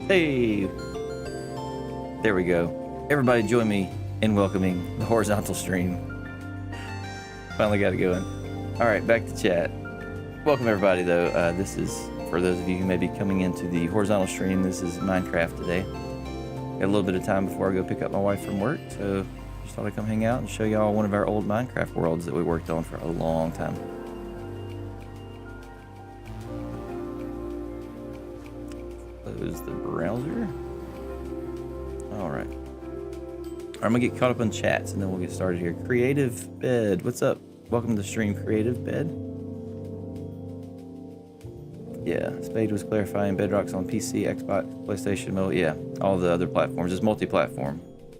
Hey, there we go. Everybody join me in welcoming the horizontal stream. Finally got it going. All right, back to chat. Welcome everybody though. This is, for those of you who may be coming into the horizontal stream, this is Minecraft today. Got a little bit of time before I go pick up my wife from work, so just thought I'd come hang out and show y'all one of our old Minecraft worlds that we worked on for a long time. Close the browser. All right. I'm gonna get caught up on chats and then we'll get started here. Creative Bed, what's up? Welcome to the stream, Creative Bed. Yeah, Spade was clarifying Bedrock's on PC, Xbox, PlayStation, mobile. Yeah, all the other platforms. It's multi-platform.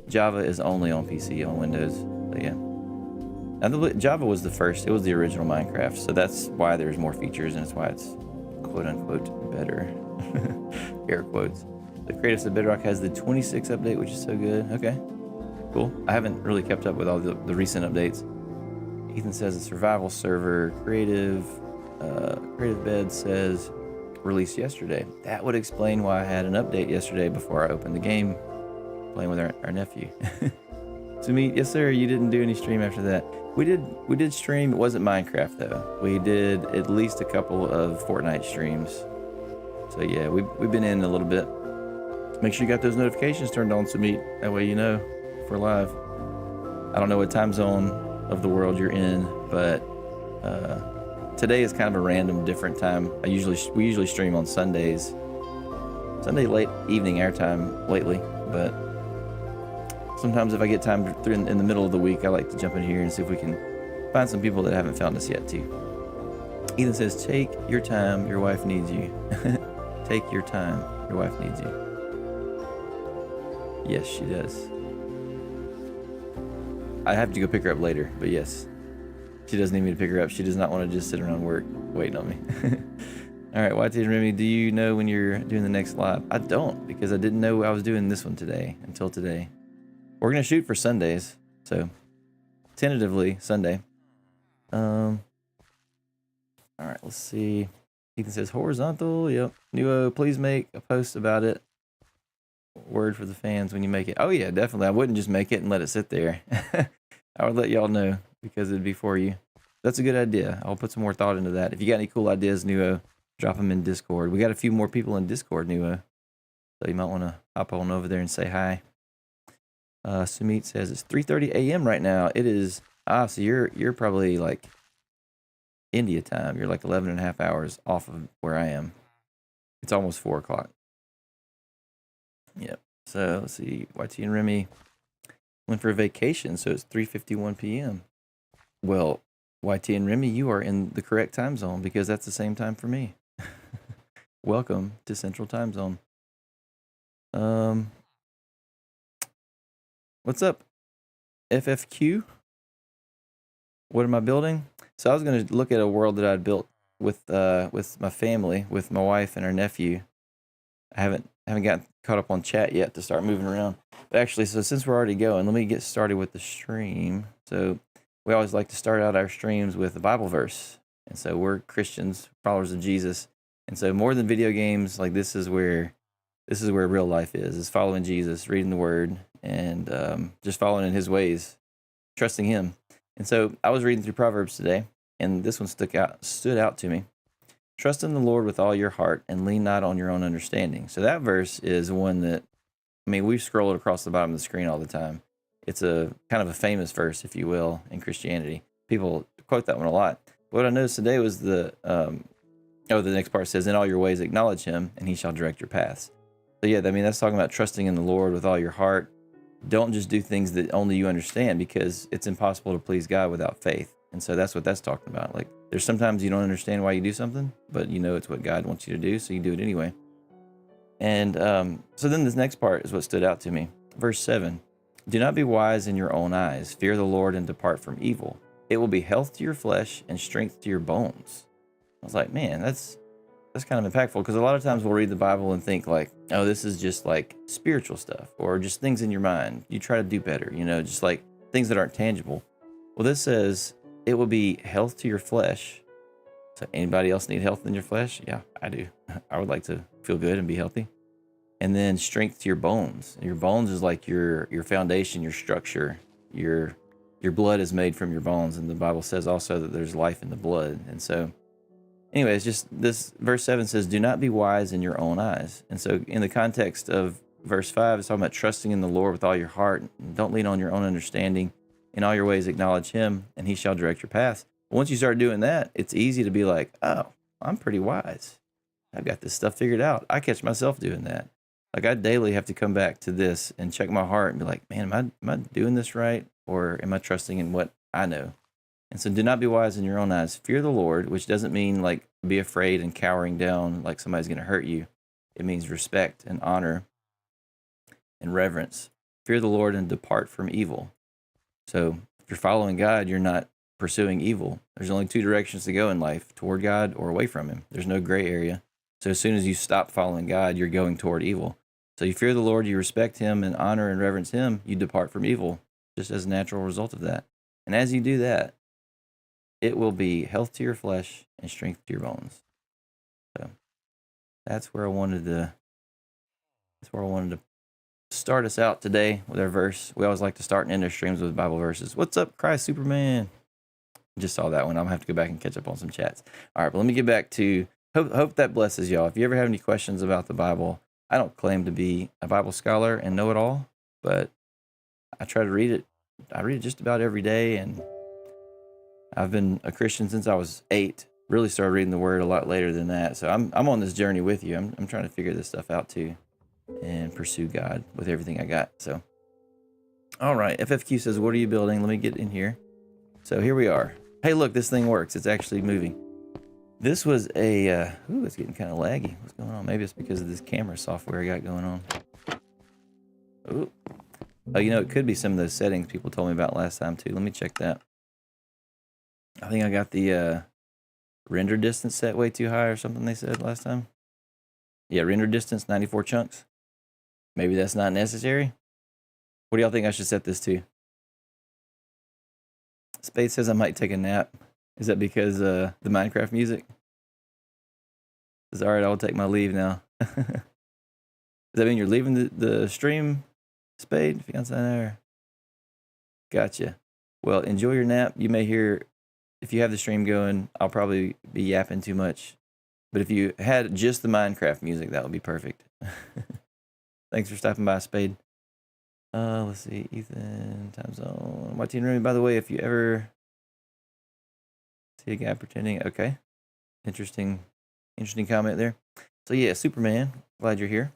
Java is only on PC, on Windows. So yeah. And Java was the first. It was the original Minecraft, so that's why there's more features and it's why it's quote-unquote better. Air quotes. The Creative said Bedrock has the 26 update, which is so good. Okay, cool. I haven't really kept up with all the recent updates. Ethan says a survival server. Creative Bed says released yesterday. That would explain why I had an update yesterday before I opened the game, playing with our nephew. Sumit, yes sir. You didn't do any stream after that. We did stream. It wasn't Minecraft though. We did at least a couple of Fortnite streams. So yeah, we've been in a little bit. Make sure you got those notifications turned on, Sumit. That way you know if we're live. I don't know what time zone of the world you're in, but today is kind of a random different time. We usually stream on Sundays. Sunday late evening our time lately, but sometimes if I get time in the middle of the week, I like to jump in here and see if we can find some people that haven't found us yet too. Ethan says, take your time, your wife needs you. Take your time, your wife needs you. Yes, she does. I have to go pick her up later, but yes. She does need me to pick her up. She does not want to just sit around work waiting on me. All right, YT and Remy, do you know when you're doing the next live? I don't, because I didn't know I was doing this one today, until today. We're going to shoot for Sundays, so tentatively Sunday. All right, let's see. Ethan says horizontal. Yep. Nuo, please make a post about it. Word for the fans when you make it. Oh yeah, definitely. I wouldn't just make it and let it sit there. I would let y'all know because it'd be for you. That's a good idea. I'll put some more thought into that. If you got any cool ideas, Nuo, drop them in Discord. We got a few more people in Discord, Nuo, so you might want to hop on over there and say hi. Sumit says it's 3:30 a.m. right now. It is. So you're probably like India time. You're like 11 and a half hours off of where I am. It's almost 4 o'clock. Yep. So let's see. YT and Remy went for a vacation, so it's 3:51 p.m. Well, YT and Remy, you are in the correct time zone because that's the same time for me. Welcome to Central Time Zone. What's up, FFQ? What am I building? So I was going to look at a world that I'd built with my family, with my wife and our nephew. I haven't gotten caught up on chat yet to start moving around. But actually, so since we're already going, let me get started with the stream. So we always like to start out our streams with a Bible verse. And so we're Christians, followers of Jesus. And so more than video games, like this is where real life is following Jesus, reading the word, and just following in his ways, trusting him. And so I was reading through Proverbs today, and this one stood out to me. Trust in the Lord with all your heart and lean not on your own understanding. So that verse is one that, I mean, we scroll it across the bottom of the screen all the time. It's a kind of a famous verse, if you will, in Christianity. People quote that one a lot. What I noticed today was the next part says, in all your ways acknowledge him and he shall direct your paths. So yeah, I mean, that's talking about trusting in the Lord with all your heart. Don't just do things that only you understand, because it's impossible to please God without faith. And so that's what that's talking about. Like, there's sometimes you don't understand why you do something, but you know it's what God wants you to do, so you do it anyway. And so then this next part is what stood out to me. Verse 7, do not be wise in your own eyes. Fear the Lord and depart from evil. It will be health to your flesh and strength to your bones. I was like, man, that's kind of impactful, because a lot of times we'll read the Bible and think like, oh, this is just like spiritual stuff or just things in your mind. You try to do better, just like things that aren't tangible. Well, this says it will be health to your flesh. So anybody else need health in your flesh? Yeah, I do. I would like to feel good and be healthy. and then strength to your bones. Your bones is like your foundation, your structure. Your blood is made from your bones, and the Bible says also that there's life in the blood. And so, anyways, just this verse 7 says, "Do not be wise in your own eyes." And so, in the context of verse 5, it's talking about trusting in the Lord with all your heart. Don't lean on your own understanding. In all your ways, acknowledge Him, and He shall direct your paths. Once you start doing that, it's easy to be like, "Oh, I'm pretty wise. I've got this stuff figured out." I catch myself doing that. Like, I daily have to come back to this and check my heart and be like, "Man, am I doing this right, or am I trusting in what I know?" And so, do not be wise in your own eyes. Fear the Lord, which doesn't mean like be afraid and cowering down like somebody's going to hurt you. It means respect and honor and reverence. Fear the Lord and depart from evil. So if you're following God, you're not pursuing evil. There's only two directions to go in life: toward God or away from Him. There's no gray area. So as soon as you stop following God, you're going toward evil. So you fear the Lord, you respect Him and honor and reverence Him, you depart from evil, just as a natural result of that. And as you do that, it will be health to your flesh and strength to your bones. So that's where I wanted to start us out today with our verse. We always like to start and end our streams with Bible verses. What's up, Christ Superman? Just saw that one. I'm gonna have to go back and catch up on some chats. All right, but let me get back to hope that blesses y'all. If you ever have any questions about the Bible, I don't claim to be a Bible scholar and know it all, but I try to read it. I read it just about every day, and I've been a Christian since I was 8. Really started reading the Word a lot later than that. So I'm on this journey with you. I'm trying to figure this stuff out too, and pursue God with everything I got. So, all right. FFQ says, "What are you building?" Let me get in here. So here we are. Hey, look, this thing works. It's actually moving. This was a, it's getting kind of laggy. What's going on? Maybe it's because of this camera software I got going on. Ooh. Oh, it could be some of those settings people told me about last time too. Let me check that. I think I got the render distance set way too high or something they said last time. Yeah, render distance, 94 chunks. Maybe that's not necessary. What do y'all think I should set this to? Spade says I might take a nap. Is that because the Minecraft music? Says, all right, I'll take my leave now. Does that mean you're leaving the stream, Spade? If you got there. Gotcha. Well, enjoy your nap. You may hear, if you have the stream going, I'll probably be yapping too much. But if you had just the Minecraft music, that would be perfect. Thanks for stopping by, Spade. Let's see, Ethan, time zone. Martin Remy, by the way, if you ever see a guy pretending, okay. Interesting comment there. So yeah, Superman, glad you're here.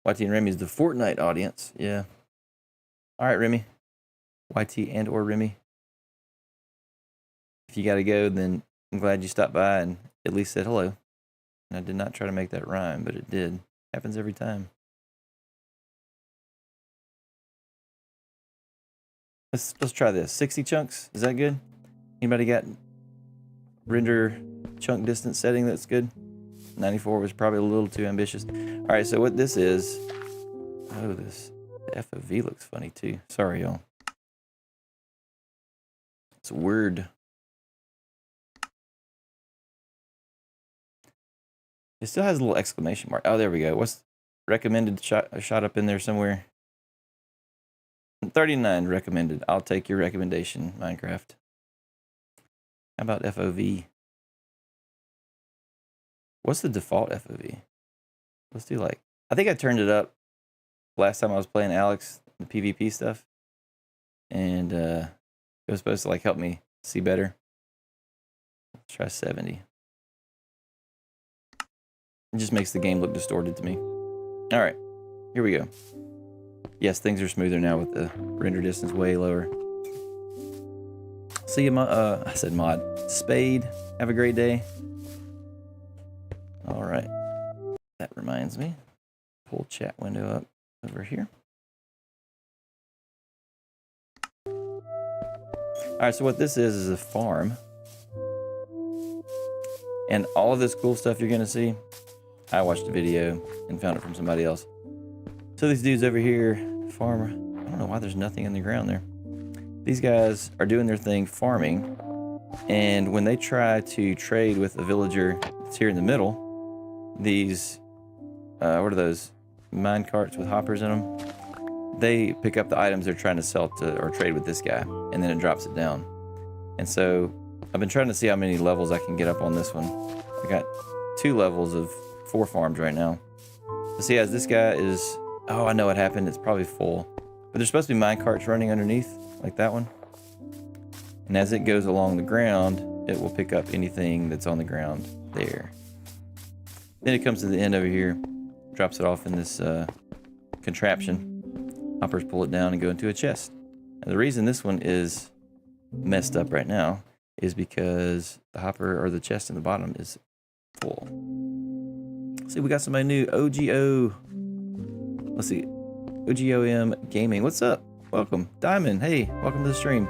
YT and Remy is the Fortnite audience. Yeah. All right, Remy. YT and or Remy. If you got to go, then I'm glad you stopped by and at least said hello. And I did not try to make that rhyme, but it did. Happens every time. Let's try this. 60 chunks. Is that good? Anybody got render chunk distance setting that's good? 94 was probably a little too ambitious. All right, so what this is, the FOV looks funny too. Sorry, y'all. It's Word. It still has a little exclamation mark. Oh, there we go. What's recommended shot up in there somewhere? 39 recommended. I'll take your recommendation, Minecraft. How about FOV? What's the default FOV? Let's do I think I turned it up last time I was playing Alex, the PvP stuff. And it was supposed to help me see better. Let's try 70. It just makes the game look distorted to me. All right, here we go. Yes, things are smoother now with the render distance way lower. See you, I said mod. Spade, have a great day. All right, that reminds me. Pull chat window up over here. All right, so what this is a farm. And all of this cool stuff you're gonna see, I watched a video and found it from somebody else. So these dudes over here, farmer, I don't know why there's nothing in the ground there. These guys are doing their thing farming, and when they try to trade with a villager carts here in the middle. These, what are those? Mine carts with hoppers in them. They pick up the items they're trying to sell to or trade with this guy, and then it drops it down. And so I've been trying to see how many levels I can get up on this one. I got 2 levels of 4 farms right now. So see, as this guy is, oh, I know what happened. It's probably full, but there's supposed to be mine carts running underneath, like that one. And as it goes along the ground, it will pick up anything that's on the ground there. Then it comes to the end over here, drops it off in this contraption. Hoppers pull it down and go into a chest. And the reason this one is messed up right now is because the hopper or the chest in the bottom is full. See, we got somebody new. OGO. Let's see. OGOM Gaming. What's up? Welcome. Diamond. Hey, welcome to the stream.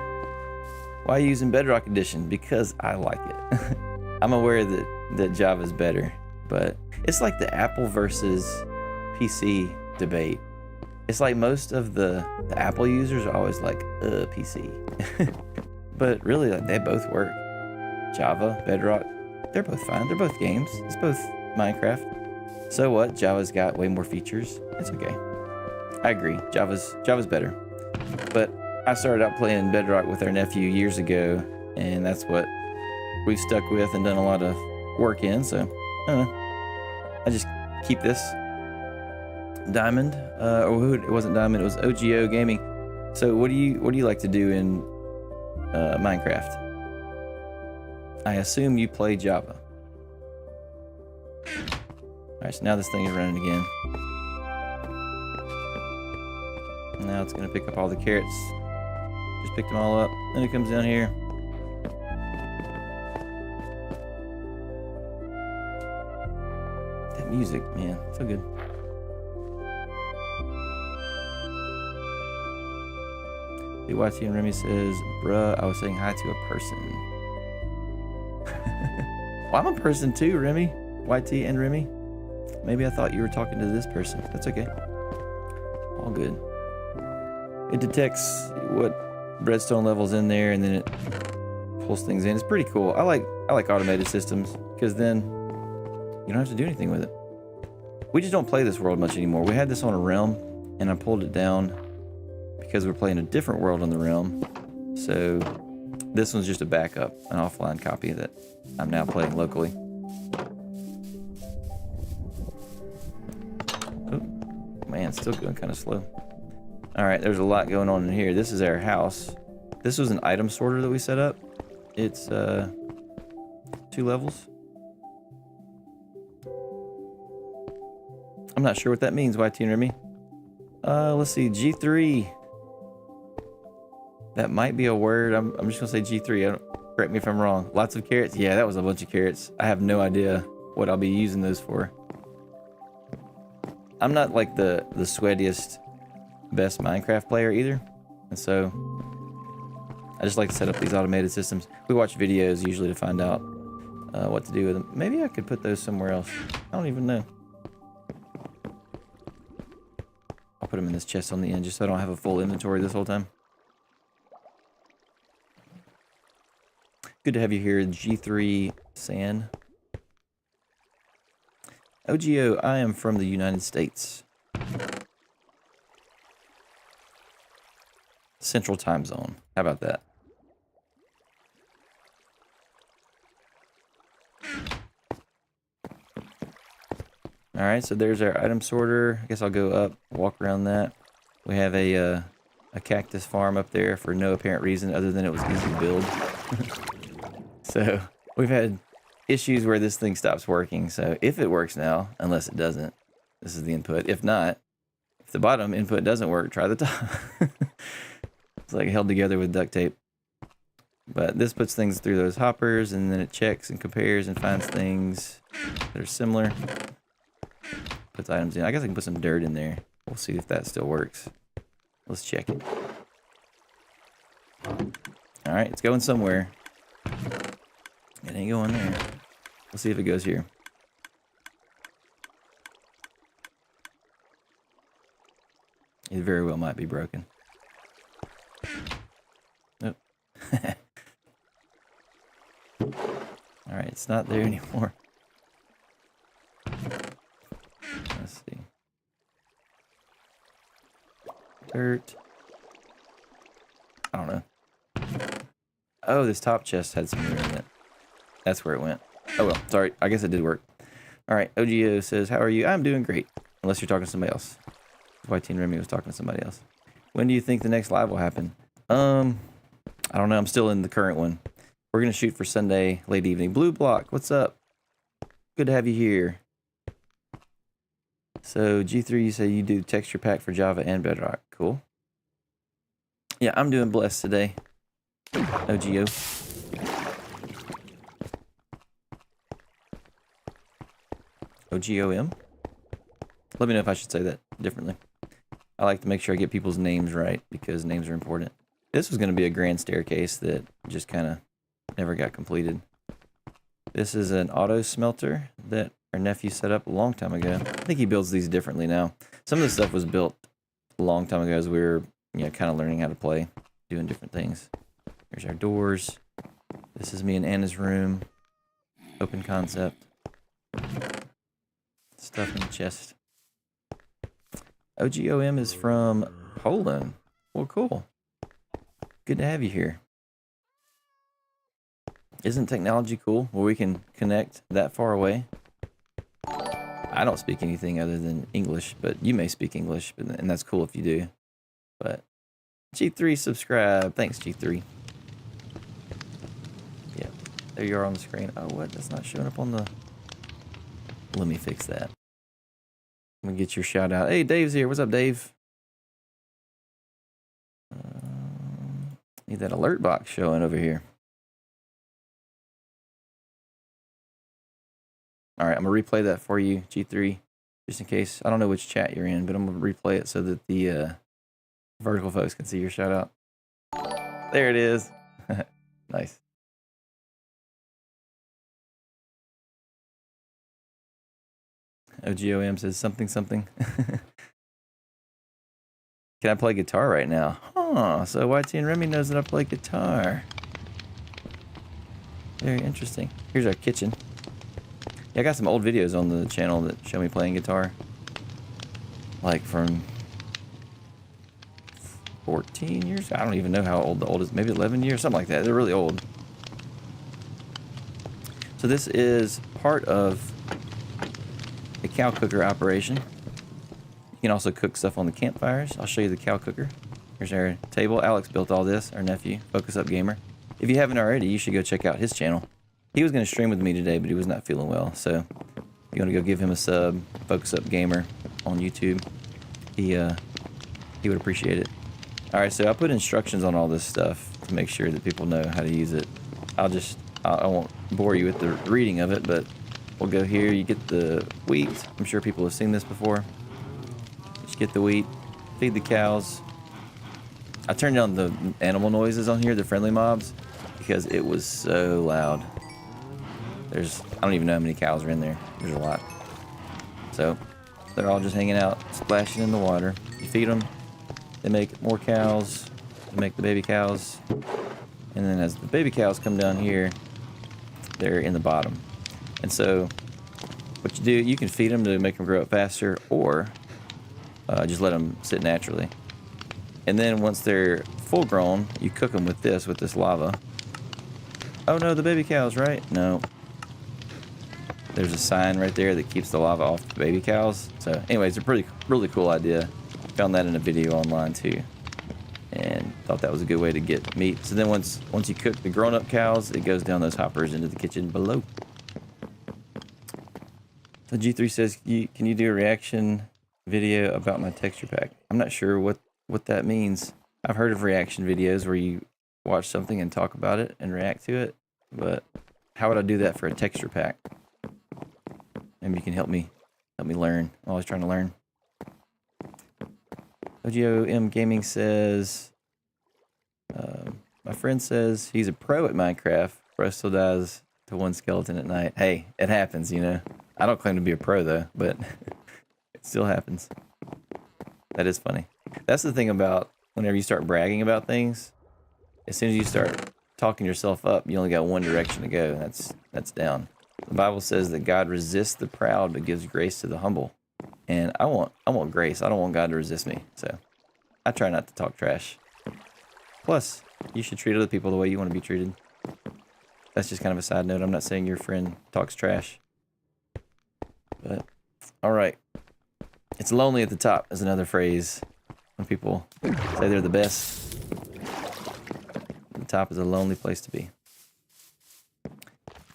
Why are you using Bedrock Edition? Because I like it. I'm aware that Java's better, but it's like the Apple versus PC debate. It's like most of the Apple users are always like, PC. But really, like, they both work. Java, Bedrock, they're both fine. They're both games. It's both Minecraft. So what? Java's got way more features. It's okay. I agree. Java's better. But I started out playing Bedrock with our nephew years ago, and that's what we've stuck with and done a lot of work in. So I don't know. I just keep this. Diamond, it wasn't Diamond, it was OGO Gaming. So what do you like to do in Minecraft? I assume you play Java. Alright, so now this thing is running again. Now it's gonna pick up all the carrots. Just picked them all up. Then it comes down here. That music, man, so good. BYT and Remy says, bruh, I was saying hi to a person. Well, I'm a person too, Remy. YT and Remy. Maybe I thought you were talking to this person. That's okay. All good. It detects what redstone level's in there, and then it pulls things in. It's pretty cool. I like automated systems, because then you don't have to do anything with it. We just don't play this world much anymore. We had this on a realm, and I pulled it down because we're playing a different world on the realm. So this one's just a backup, an offline copy that I'm now playing locally. Oh, man, it's still going kind of slow. All right, there's a lot going on in here. This is our house. This was an item sorter that we set up. It's 2 levels. I'm not sure what that means, YT and Remy. Let's see, G3. That might be a word. I'm just gonna say G3. Correct me if I'm wrong. Lots of carrots. Yeah, that was a bunch of carrots. I have no idea what I'll be using those for. I'm not like the sweatiest, best Minecraft player either, and so I just like to set up these automated systems. We watch videos usually to find out what to do with them. Maybe I could put those somewhere else. I don't even know. I'll put them in this chest on the end just so I don't have a full inventory this whole time. Good to have you here, G3 San. OGO, I am from the United States. Central time zone. How about that? Alright, so there's our item sorter. I guess I'll go up, walk around that. We have a cactus farm up there for no apparent reason other than it was easy to build. So we've had issues where this thing stops working. So if it works now, unless it doesn't, this is the input. If not, if the bottom input doesn't work, try the top. It's like held together with duct tape. But this puts things through those hoppers, and then it checks and compares and finds things that are similar. Puts items in. I guess I can put some dirt in there. We'll see if that still works. Let's check it. Alright, it's going somewhere. It ain't going there. We'll see if it goes here. It very well might be broken. Nope. Alright, it's not there anymore. Dirt. I don't know. Oh, this top chest had some mirror in it. That's where it went. Oh well, sorry. I guess it did work. All right, OGO says, how are you? I'm doing great. Unless you're talking to somebody else. YT and Remy was talking to somebody else. When do you think the next live will happen? I don't know. I'm still in the current one. We're going to shoot for Sunday, late evening. Blue Block, what's up? Good to have you here. So, G3, you say you do texture pack for Java and Bedrock. Cool. Yeah, I'm doing blessed today. OGO. OGOM? Let me know if I should say that differently. I like to make sure I get people's names right because names are important. This was going to be a grand staircase that just kind of never got completed. This is an auto smelter that our nephew set up a long time ago. I think he builds these differently now. Some of this stuff was built a long time ago as we were, kind of learning how to play, doing different things. Here's our doors. This is me and Anna's room. Open concept. Stuff in the chest. OGOM is from Poland. Well, cool. Good to have you here. Isn't technology cool where we can connect that far away? I don't speak anything other than English, but you may speak English, and that's cool if you do. But G3 subscribe. Thanks, G3. Yeah, there you are on the screen. Oh, what? That's not showing up on the... Let me fix that. I'm going to get your shout out. Hey, Dave's here. What's up, Dave? Need that alert box showing over here. All right, I'm going to replay that for you, G3, just in case. I don't know which chat you're in, but I'm going to replay it so that the vertical folks can see your shout out. There it is. Nice. OGOM says something. Can I play guitar right now? Huh, so YT and Remy knows that I play guitar. Very interesting. Here's our kitchen. Yeah, I got some old videos on the channel that show me playing guitar. Like from 14 years? I don't even know how old the oldest, maybe 11 years, something like that. They're really old. So this is part of a cow cooker operation. You can also cook stuff on the campfires. I'll show you the cow cooker. Here's our table. Alex built all this, our nephew, Focus Up Gamer. If you haven't already, you should go check out his channel. He was going to stream with me today, but he was not feeling well. So if you want to go give him a sub, Focus Up Gamer on YouTube, he would appreciate it. All right, so I put instructions on all this stuff to make sure that people know how to use it. I won't bore you with the reading of it, but we'll go here. You get the wheat. I'm sure people have seen this before. Just get the wheat, feed the cows. I turned down the animal noises on here, the friendly mobs, because it was so loud. I don't even know how many cows are in there. There's a lot. So they're all just hanging out, splashing in the water. You feed them, they make more cows, they make the baby cows. And then as the baby cows come down here, they're in the bottom. And so what you do, you can feed them to make them grow up faster, or just let them sit naturally. And then once they're full grown, you cook them with this lava. Oh no, the baby cows, right? No. There's a sign right there that keeps the lava off the baby cows. So anyways, it's a really cool idea. Found that in a video online too. And thought that was a good way to get meat. So then once you cook the grown-up cows, it goes down those hoppers into the kitchen below. So G3 says, can you do a reaction video about my texture pack? I'm not sure what that means. I've heard of reaction videos where you watch something and talk about it and react to it, but how would I do that for a texture pack? Maybe you can help me learn. I'm always trying to learn. OGOM Gaming says, my friend says he's a pro at Minecraft. Bro still dies to one skeleton at night. Hey, it happens, you know. I don't claim to be a pro though, but it still happens. That is funny. That's the thing about whenever you start bragging about things, as soon as you start talking yourself up, you only got one direction to go, and that's down. The Bible says that God resists the proud but gives grace to the humble. And I want grace. I don't want God to resist me. So I try not to talk trash. Plus, you should treat other people the way you want to be treated. That's just kind of a side note. I'm not saying your friend talks trash. But, alright. It's lonely at the top is another phrase. When people say they're the best. The top is a lonely place to be.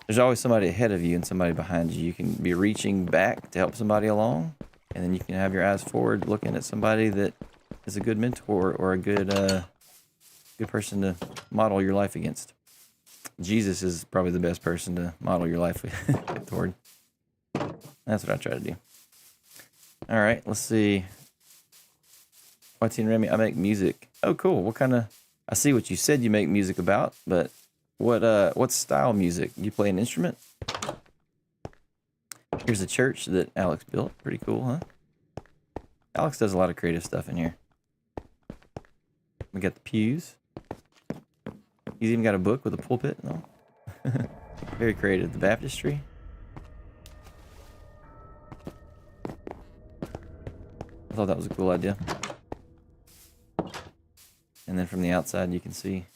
There's always somebody ahead of you and somebody behind you. You can be reaching back to help somebody along. And then you can have your eyes forward looking at somebody that is a good mentor or a good good person to model your life against. Jesus is probably the best person to model your life toward. That's what I try to do. All right, let's see. YT and Remy, I make music. Oh, cool. What kind of... I see what you said you make music about, but what style music? You play an instrument? Here's a church that Alex built. Pretty cool, huh? Alex does a lot of creative stuff in here. We got the pews. He's even got a book with a pulpit. No? Very creative. The baptistry. I thought that was a cool idea. And then from the outside, you can see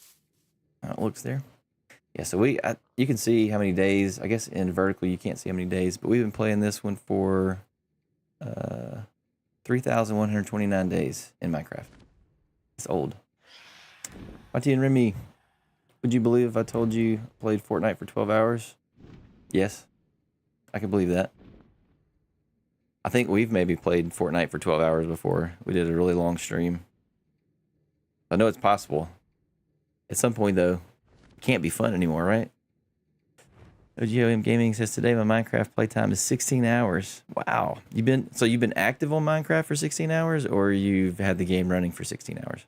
how it looks there. Yeah, so you can see how many days. I guess in vertical, you can't see how many days. But we've been playing this one for 3,129 days in Minecraft. It's old. YT and Remy, would you believe if I told you I played Fortnite for 12 hours? Yes, I can believe that. I think we've maybe played Fortnite for 12 hours before. We did a really long stream. I know it's possible. At some point, though, it can't be fun anymore, right? OGOM Gaming says today my Minecraft playtime is 16 hours. Wow. You've been active on Minecraft for 16 hours, or you've had the game running for 16 hours?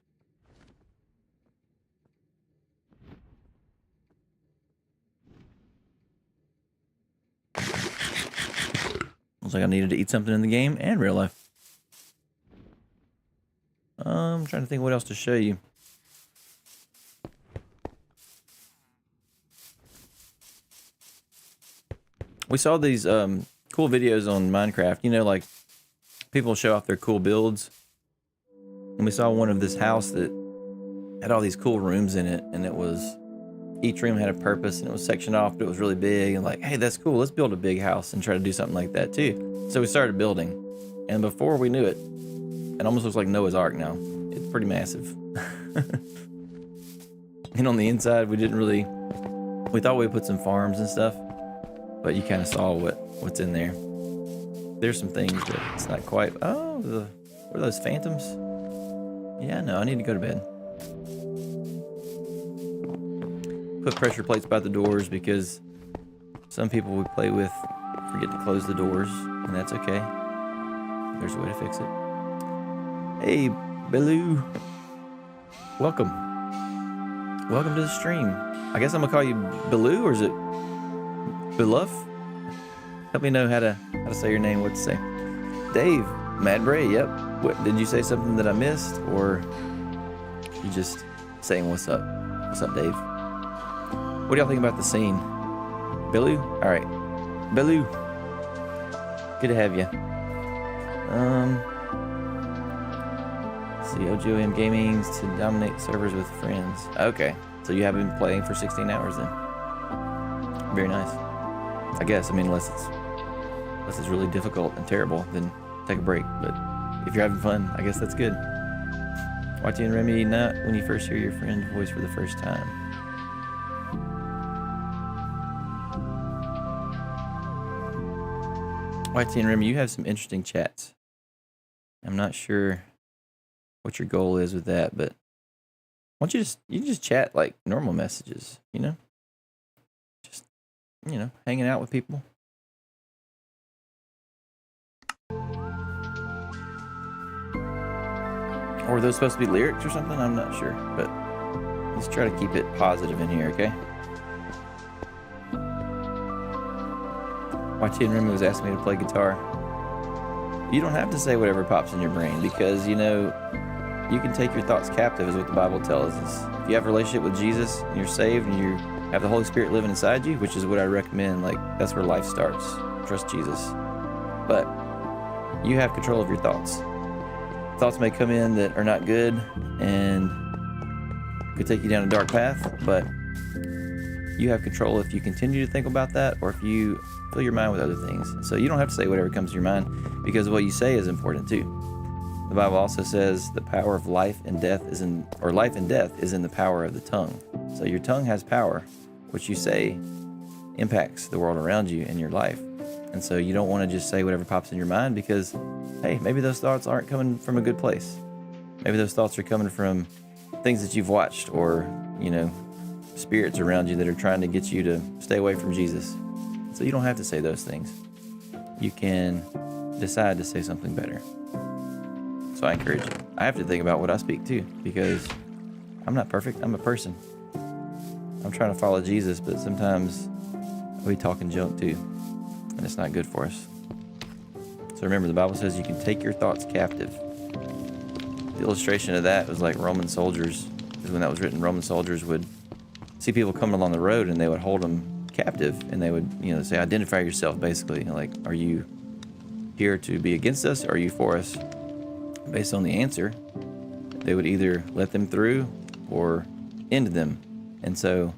Looks like I needed to eat something in the game and real life. I'm trying to think what else to show you. We saw these cool videos on Minecraft. You know, like people show off their cool builds. And we saw one of this house that had all these cool rooms in it, and each room had a purpose, and it was sectioned off, but it was really big, and like, hey, that's cool. Let's build a big house and try to do something like that too. So we started building, and before we knew it, it almost looks like Noah's Ark now. It's pretty massive. And on the inside, we thought we'd put some farms and stuff, but you kind of saw what's in there. There's some things, but it's not quite. Oh, what are those phantoms? Yeah, no, I need to go to bed. Put pressure plates by the doors because some people we play with forget to close the doors, and that's okay. There's a way to fix it. Hey, Beloo. Welcome. Welcome to the stream. I guess I'm gonna call you Beloo, or is it Beluff? Help me know how to say your name, what to say. Dave, Mad Bray, yep. What, did you say something that I missed, or you just saying what's up? What's up, Dave? What do y'all think about the scene? Beloo? Alright. Beloo. Good to have you. Let's see, OGOM Gaming's to dominate servers with friends. Okay. So you haven't been playing for 16 hours then. Very nice. I guess, I mean, unless it's really difficult and terrible, then take a break. But if you're having fun, I guess that's good. YT and Remy, not when you first hear your friend's voice for the first time. YT and Remy, you have some interesting chats. I'm not sure what your goal is with that, but why don't you just chat like normal messages, you know? Just, you know, hanging out with people. Or are those supposed to be lyrics or something? I'm not sure, but let's try to keep it positive in here, okay? YT and Remy was asking me to play guitar. You don't have to say whatever pops in your brain because, you know, you can take your thoughts captive is what the Bible tells us. If you have a relationship with Jesus and you're saved and you have the Holy Spirit living inside you, which is what I recommend, like that's where life starts. Trust Jesus. But you have control of your thoughts. thoughts may come in that are not good and could take you down a dark path, but you have control if you continue to think about that or if you fill your mind with other things. So you don't have to say whatever comes to your mind, because what you say is important too. The Bible also says the power of life and death is in the power of the tongue. So your tongue has power. What you say impacts the world around you and your life. And so you don't want to just say whatever pops in your mind, because, hey, maybe those thoughts aren't coming from a good place. Maybe those thoughts are coming from things that you've watched, or, spirits around you that are trying to get you to stay away from Jesus. So you don't have to say those things. You can decide to say something better. So I encourage you. I have to think about what I speak too, because I'm not perfect. I'm a person. I'm trying to follow Jesus, but sometimes we talking junk too, and it's not good for us. So remember, the Bible says you can take your thoughts captive. The illustration of that was like Roman soldiers, because when that was written, Roman soldiers would see people coming along the road and they would hold them captive, and they would, say, identify yourself, basically. Like, are you here to be against us, or are you for us? Based on the answer, they would either let them through or end them. And so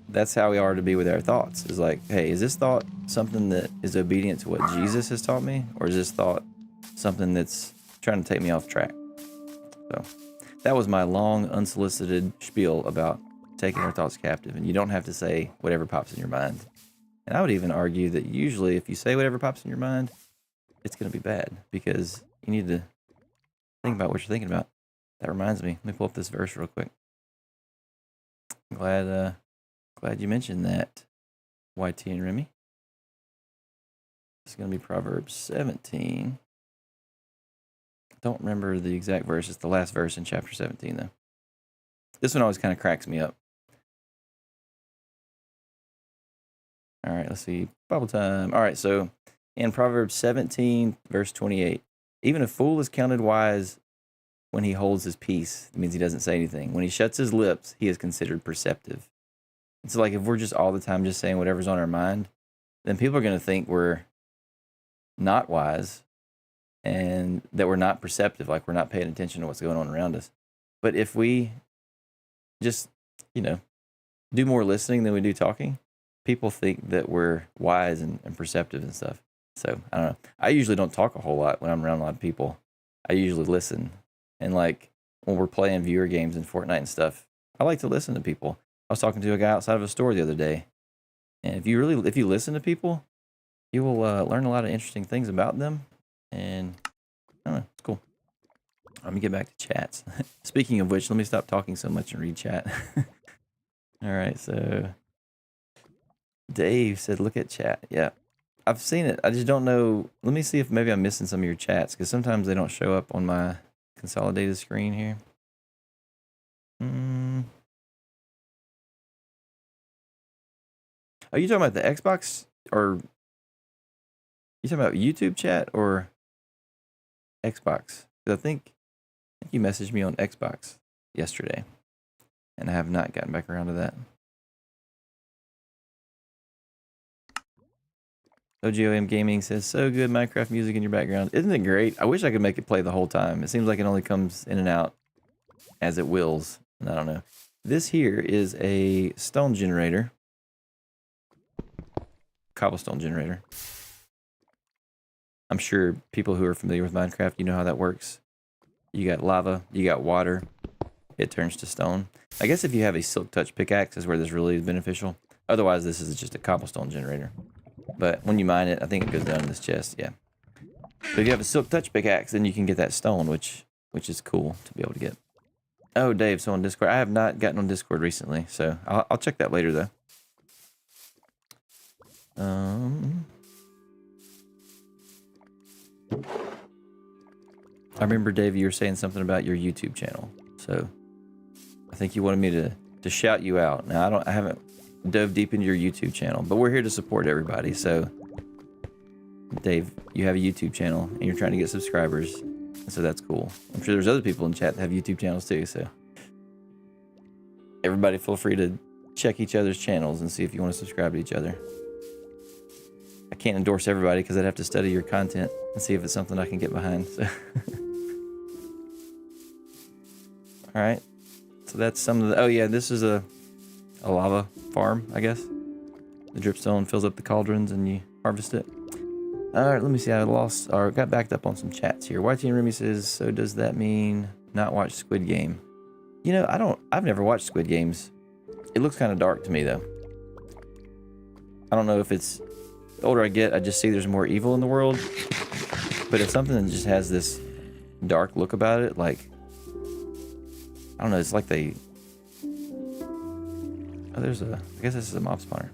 that's how we are to be with our thoughts. Is like, hey, is this thought something that is obedient to what Jesus has taught me, or is this thought something that's trying to take me off track? So that was my long, unsolicited spiel about taking our thoughts captive. And you don't have to say whatever pops in your mind. And I would even argue that usually if you say whatever pops in your mind, it's going to be bad, because you need to think about what you're thinking about. That reminds me. Let me pull up this verse real quick. I'm glad you mentioned that, YT and Remy. It's going to be Proverbs 17. Don't remember the exact verse. It's the last verse in chapter 17, though. This one always kind of cracks me up. All right, let's see. Bible time. All right, so in Proverbs 17, verse 28, even a fool is counted wise when he holds his peace. It means he doesn't say anything. When he shuts his lips, he is considered perceptive. It's like if we're just all the time just saying whatever's on our mind, then people are going to think we're not wise and that we're not perceptive, like we're not paying attention to what's going on around us. But if we just, do more listening than we do talking, people think that we're wise and perceptive and stuff. So, I don't know. I usually don't talk a whole lot when I'm around a lot of people. I usually listen. And like when we're playing viewer games and Fortnite and stuff, I like to listen to people. I was talking to a guy outside of a store the other day. And if you listen to people, you will learn a lot of interesting things about them. And I don't know, it's cool. Let me get back to chats. Speaking of which, let me stop talking so much and read chat. All right, so Dave said, look at chat. Yeah, I've seen it. I just don't know. Let me see if maybe I'm missing some of your chats, because sometimes they don't show up on my consolidated screen here. Are you talking about the Xbox, or you talking about YouTube chat or Xbox? 'Cause I think you messaged me on Xbox yesterday, and I have not gotten back around to that. OGOM Gaming says, so good Minecraft music in your background. Isn't it great? I wish I could make it play the whole time. It seems like it only comes in and out as it wills. I don't know. This here is a stone generator. Cobblestone generator. I'm sure people who are familiar with Minecraft, you know how that works. You got lava, you got water, it turns to stone. I guess if you have a silk touch pickaxe is where this really is beneficial. Otherwise, this is just a cobblestone generator. But when you mine it, I think it goes down in this chest, yeah. But if you have a silk touch pickaxe, then you can get that stone, which is cool to be able to get. Oh, Dave, so on Discord. I have not gotten on Discord recently, so I'll check that later, though. I remember, Dave, you were saying something about your YouTube channel. So I think you wanted me to shout you out. Now, I haven't dove deep into your YouTube channel, but we're here to support everybody. So, Dave, you have a YouTube channel, and you're trying to get subscribers. So that's cool. I'm sure there's other people in chat that have YouTube channels too. So everybody feel free to check each other's channels and see if you want to subscribe to each other. I can't endorse everybody because I'd have to study your content and see if it's something I can get behind. So All right. So that's some of the... Oh, yeah, this is a lava farm, I guess. The dripstone fills up the cauldrons and you harvest it. All right, let me see. I got backed up on some chats here. YT and Remy says, so does that mean not watch Squid Game? You know, I've never watched Squid Games. It looks kind of dark to me, though. I don't know if it's... The older I get, I just see there's more evil in the world. But if something just has this dark look about it, like... I don't know, it's like they... Oh, I guess this is a mob spawner.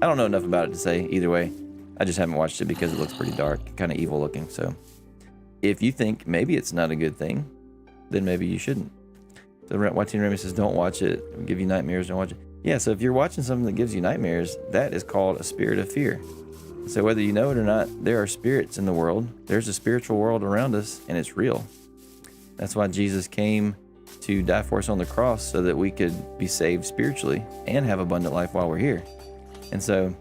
I don't know enough about it to say either way. I just haven't watched it because it looks pretty dark, kind of evil looking. So if you think maybe it's not a good thing, then maybe you shouldn't. So YT and Remy says, don't watch it. It'll give you nightmares, don't watch it. Yeah, so if you're watching something that gives you nightmares, that is called a spirit of fear. So whether you know it or not, there are spirits in the world. There's a spiritual world around us, and it's real. That's why Jesus came to die for us on the cross, so that we could be saved spiritually and have abundant life while we're here. And so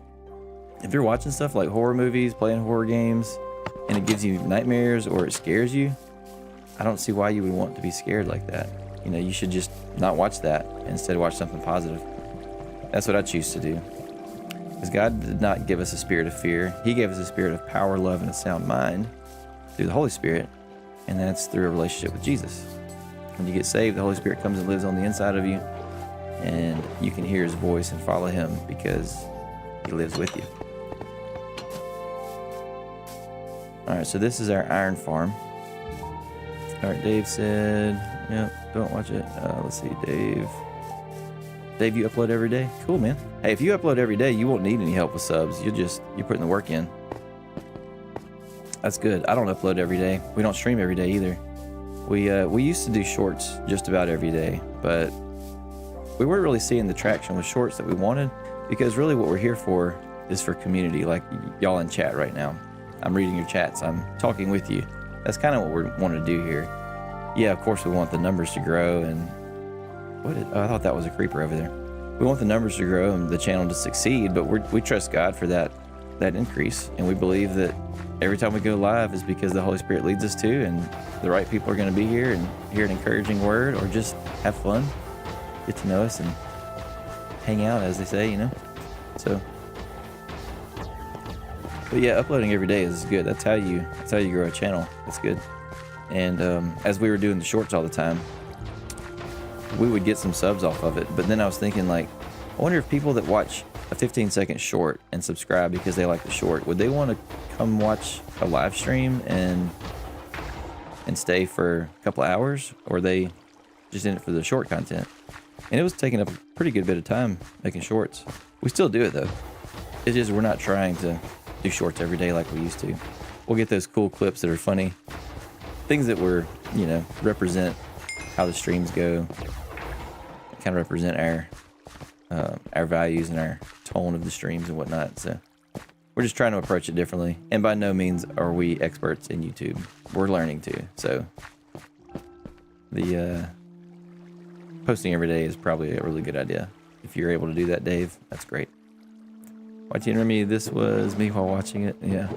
if you're watching stuff like horror movies, playing horror games, and it gives you nightmares or it scares you, I don't see why you would want to be scared like that. You know, you should just not watch that and instead watch something positive. That's what I choose to do. Because God did not give us a spirit of fear. He gave us a spirit of power, love, and a sound mind through the Holy Spirit. And that's through a relationship with Jesus. When you get saved, the Holy Spirit comes and lives on the inside of you. And you can hear his voice and follow him because he lives with you. All right, so this is our iron farm. All right, Dave said, yep, don't watch it. Let's see, Dave, you upload every day? Cool, man. Hey, if you upload every day, you won't need any help with subs. You're putting the work in. That's good. I don't upload every day. We don't stream every day either. We used to do shorts just about every day, but we weren't really seeing the traction with shorts that we wanted, because really what we're here for is for community, like y'all in chat right now. I'm reading your chats. I'm talking with you. That's kind of what we want to do here. Yeah, of course we want the numbers to grow, and I thought that was a creeper over there. We want the numbers to grow and the channel to succeed, but we trust God for that increase, and we believe that every time we go live is because the Holy Spirit leads us to, and the right people are going to be here and hear an encouraging word or just have fun, get to know us and hang out, as they say, you know. So, but yeah, uploading every day is good. That's how you grow a channel. That's good. And as we were doing the shorts all the time, we would get some subs off of it. But then I was thinking, like, I wonder if people that watch a 15-second short and subscribe because they like the short, would they want to come watch a live stream and stay for a couple hours, or are they just in it for the short content? And it was taking up a pretty good bit of time making shorts. We still do it though. It's just we're not trying to do shorts every day like we used to. We'll get those cool clips that are funny, things that were, you know, represent how the streams go, kind of represent our values and our tone of the streams and whatnot. So we're just trying to approach it differently. And by no means are we experts in YouTube. We're learning too. So the posting every day is probably a really good idea. If you're able to do that, Dave, that's great. Watching Remy, this was me while watching it. Yeah.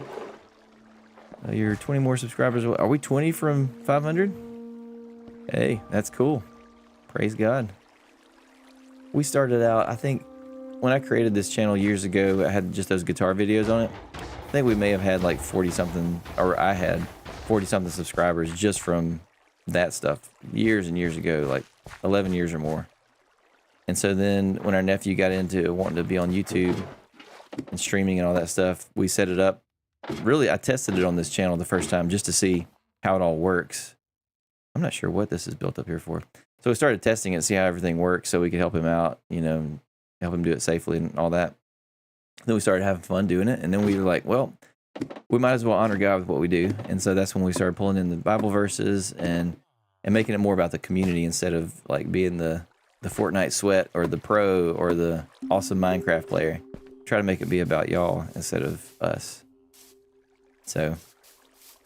You're 20 more subscribers. Are we 20 from 500? Hey, that's cool. Praise God. We started out, I think, when I created this channel years ago, I had just those guitar videos on it. I think we may have had like 40-something, or I had 40-something subscribers just from that stuff years and years ago, like 11 years or more. And so then when our nephew got into wanting to be on YouTube and streaming and all that stuff, we set it up. Really, I tested it on this channel the first time just to see how it all works. I'm not sure what this is built up here for. So we started testing it, see how everything works, so we could help him out, you know, help him do it safely and all that. Then we started having fun doing it, and then we were like, well, we might as well honor God with what we do. And so that's when we started pulling in the Bible verses and making it more about the community instead of like being the Fortnite sweat or the pro or the awesome Minecraft player. Try to make it be about y'all instead of us. So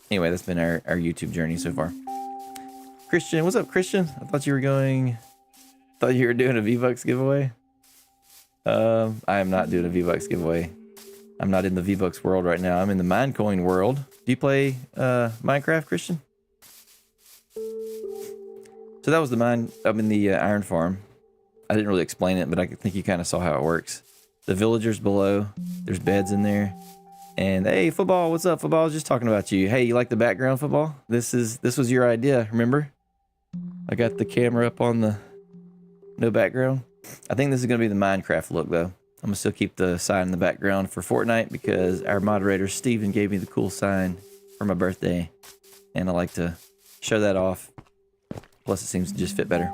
anyway, that's been our YouTube journey so far. Christian, what's up, Christian? I thought you were doing a V-Bucks giveaway. I am not doing a V-Bucks giveaway. I'm not in the V-Bucks world right now. I'm in the Minecoin world. Do you play Minecraft, Christian? So that was the mine up in the iron farm. I didn't really explain it, but I think you kind of saw how it works. The villagers below, there's beds in there. And hey, football, what's up, football? I was just talking about you. Hey, you like the background, football? This was your idea, remember? I got the camera up on the no background. I think this is gonna be the Minecraft look though. I'm gonna still keep the sign in the background for Fortnite because our moderator Steven gave me the cool sign for my birthday. And I like to show that off. Plus it seems to just fit better.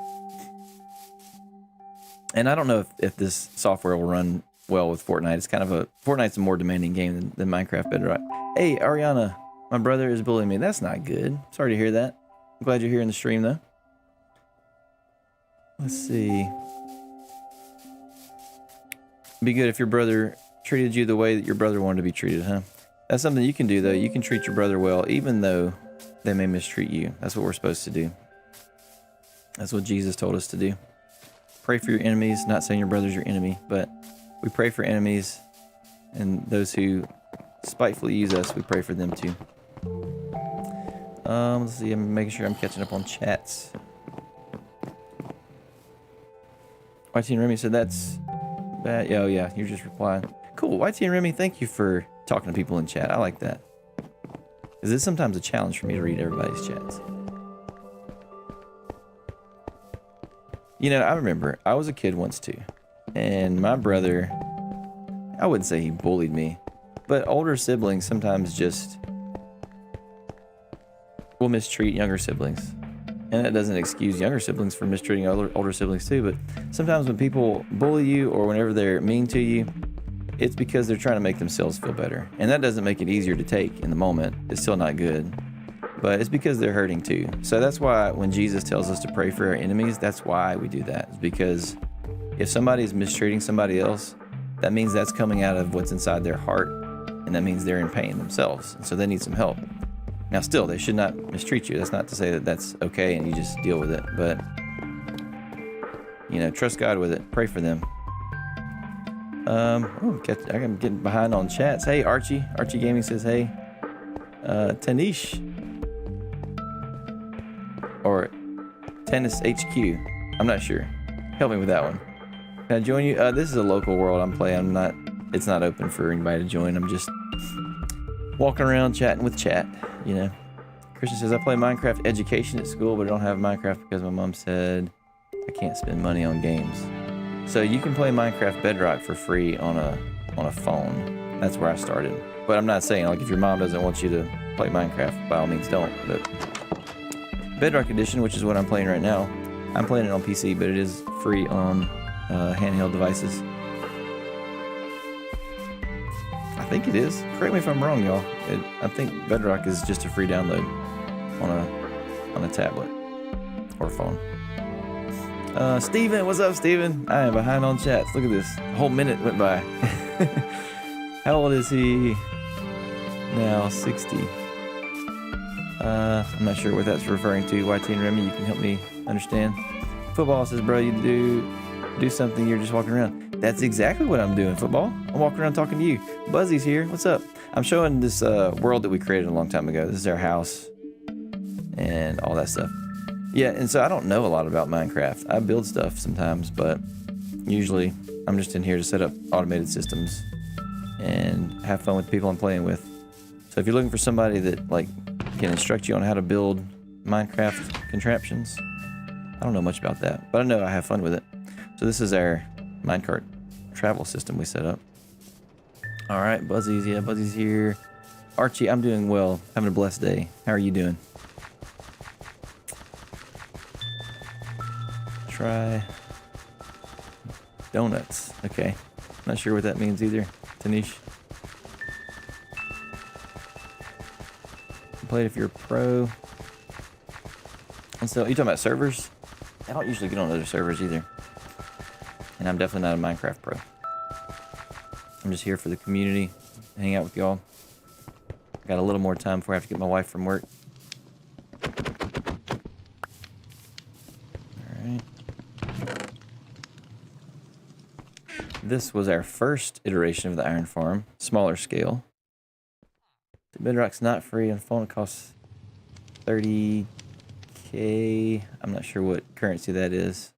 And I don't know if this software will run well with Fortnite. It's kind of Fortnite's a more demanding game than Minecraft Bedrock. Hey, Ariana, my brother is bullying me. That's not good. Sorry to hear that. I'm glad you're here in the stream, though. Let's see. Be good if your brother treated you the way that your brother wanted to be treated, huh? That's something you can do, though. You can treat your brother well, even though they may mistreat you. That's what we're supposed to do. That's what Jesus told us to do. Pray for your enemies. Not saying your brother's your enemy, but we pray for enemies and those who spitefully use us. We pray for them too. Let's see. I'm making sure I'm catching up on chats. YT and Remy said that's bad. Oh yeah, you're just replying. Cool. YT and Remy, thank you for talking to people in chat. I like that. Because it's sometimes a challenge for me to read everybody's chats. You know, I remember I was a kid once too, and my brother, I wouldn't say he bullied me, but older siblings sometimes just will mistreat younger siblings. And that doesn't excuse younger siblings from mistreating older siblings too, but sometimes when people bully you or whenever they're mean to you, it's because they're trying to make themselves feel better. And that doesn't make it easier to take in the moment. It's still not good. But it's because they're hurting too. So that's why when Jesus tells us to pray for our enemies, that's why we do that. It's because if somebody's mistreating somebody else, that means that's coming out of what's inside their heart. And that means they're in pain themselves. And so they need some help. Now still, they should not mistreat you. That's not to say that that's okay and you just deal with it. But, you know, trust God with it. Pray for them. I'm getting behind on chats. Hey, Archie. Archie Gaming says, hey. Tanish. Or Tennis HQ. I'm not sure. Help me with that one. Can I join you? This is a local world I'm playing. It's not open for anybody to join. I'm just walking around chatting with chat, you know. Christian says, I play Minecraft Education at school, but I don't have Minecraft because my mom said I can't spend money on games. So you can play Minecraft Bedrock for free on a phone. That's where I started. But I'm not saying, like, if your mom doesn't want you to play Minecraft, by all means don't. But Bedrock Edition, which is what I'm playing right now, I'm playing it on PC, but it is free on handheld devices. I think it is. Correct me if I'm wrong, y'all. I think Bedrock is just a free download on a tablet or phone. Steven, what's up, Steven? I am behind on chats. Look at this. A whole minute went by. How old is he now? 60. I'm not sure what that's referring to. YT and Remy, you can help me understand. Football says, bro, you do something, you're just walking around. That's exactly what I'm doing, Football. I'm walking around talking to you. Buzzy's here. What's up? I'm showing this world that we created a long time ago. This is our house and all that stuff. Yeah, and so I don't know a lot about Minecraft. I build stuff sometimes, but usually I'm just in here to set up automated systems and have fun with the people I'm playing with. So if you're looking for somebody that like can instruct you on how to build Minecraft contraptions, I don't know much about that, but I know I have fun with it. So this is our minecart travel system we set up. All right, Buzzy's here. Archie, I'm doing well. Having a blessed day. How are you doing? Try donuts. Okay. Not sure what that means either. Tanish. Play it if you're a pro. And so, you talking about servers? I don't usually get on other servers either. And I'm definitely not a Minecraft pro. I'm just here for the community, hang out with y'all. Got a little more time before I have to get my wife from work. Alright. This was our first iteration of the iron farm, smaller scale. The bedrock's not free, and phone costs 30 Okay, I'm not sure what currency that is.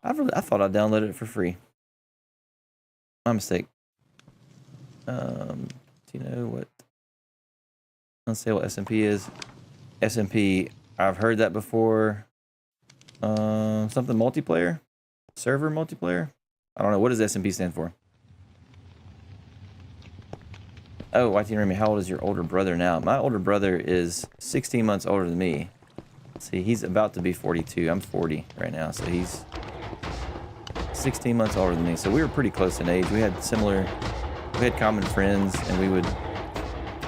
I thought I downloaded it for free. My mistake. Do you know what? Let's see what SMP is. SMP, I've heard that before. Something multiplayer? Server multiplayer? I don't know. What does SMP stand for? Oh, YT Remy, how old is your older brother now? My older brother is 16 months older than me. See, he's about to be 42. I'm 40 right now, so he's 16 months older than me. So we were pretty close in age. We had common friends, and we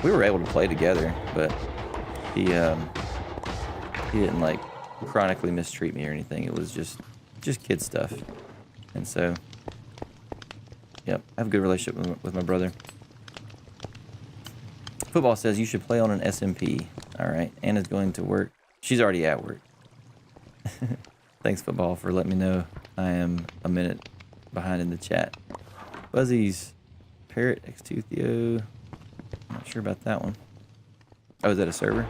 were able to play together, but he didn't like chronically mistreat me or anything. It was just kid stuff. And so, yep, I have a good relationship with my brother. Football says you should play on an SMP. All right, Anna's going to work. She's already at work. Thanks, Football, for letting me know I am a minute behind in the chat. Buzzies, Parrot, X2 Theo. I'm not sure about that one. Oh, is that a server?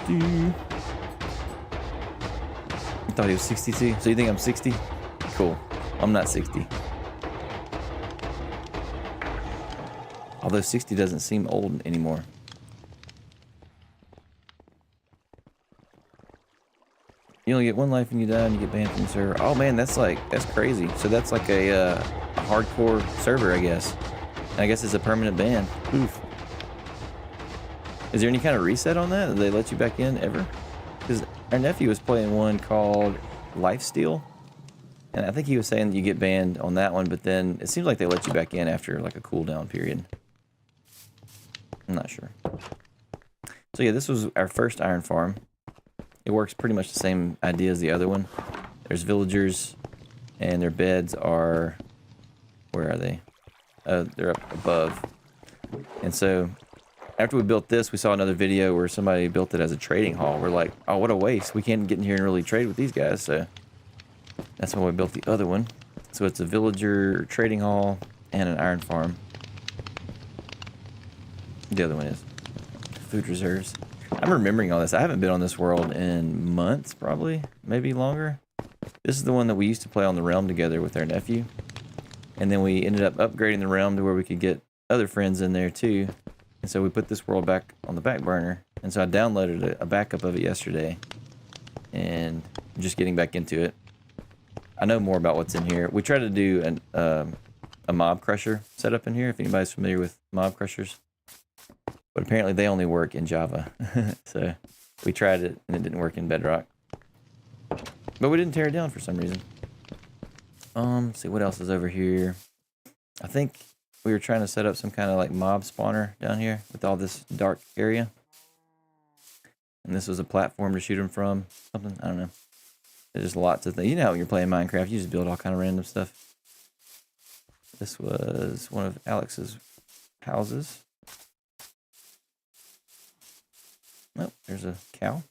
You thought he was 62? So you think I'm 60? Cool. I'm not 60. Although 60 doesn't seem old anymore. You only get one life when you die and you get banned from the server. Oh man, that's crazy. So that's like a hardcore server, I guess. And I guess it's a permanent ban. Oof. Is there any kind of reset on that? Did they let you back in ever? Because our nephew was playing one called Lifesteal. And I think he was saying that you get banned on that one, but then it seems like they let you back in after like a cooldown period. I'm not sure. So yeah, this was our first iron farm. It works pretty much the same idea as the other one. There's villagers, and their beds are... Where are they? They're up above. And so, after we built this, we saw another video where somebody built it as a trading hall. We're like, oh, what a waste. We can't get in here and really trade with these guys, so... That's why we built the other one. So it's a villager trading hall and an iron farm. The other one is food reserves. I'm remembering all this. I haven't been on this world in months, probably. Maybe longer. This is the one that we used to play on the realm together with our nephew. And then we ended up upgrading the realm to where we could get other friends in there too. And so we put this world back on the back burner. And so I downloaded a backup of it yesterday. And I'm just getting back into it. I know more about what's in here. We tried to do a mob crusher setup in here, if anybody's familiar with mob crushers. But apparently they only work in Java. So we tried it and it didn't work in Bedrock. But we didn't tear it down for some reason. Let's see what else is over here. I think we were trying to set up some kind of like mob spawner down here with all this dark area. And this was a platform to shoot them from. Something, I don't know. There's just lots of things. You know how when you're playing Minecraft, you just build all kind of random stuff. This was one of Alex's houses. Oh, there's a cow.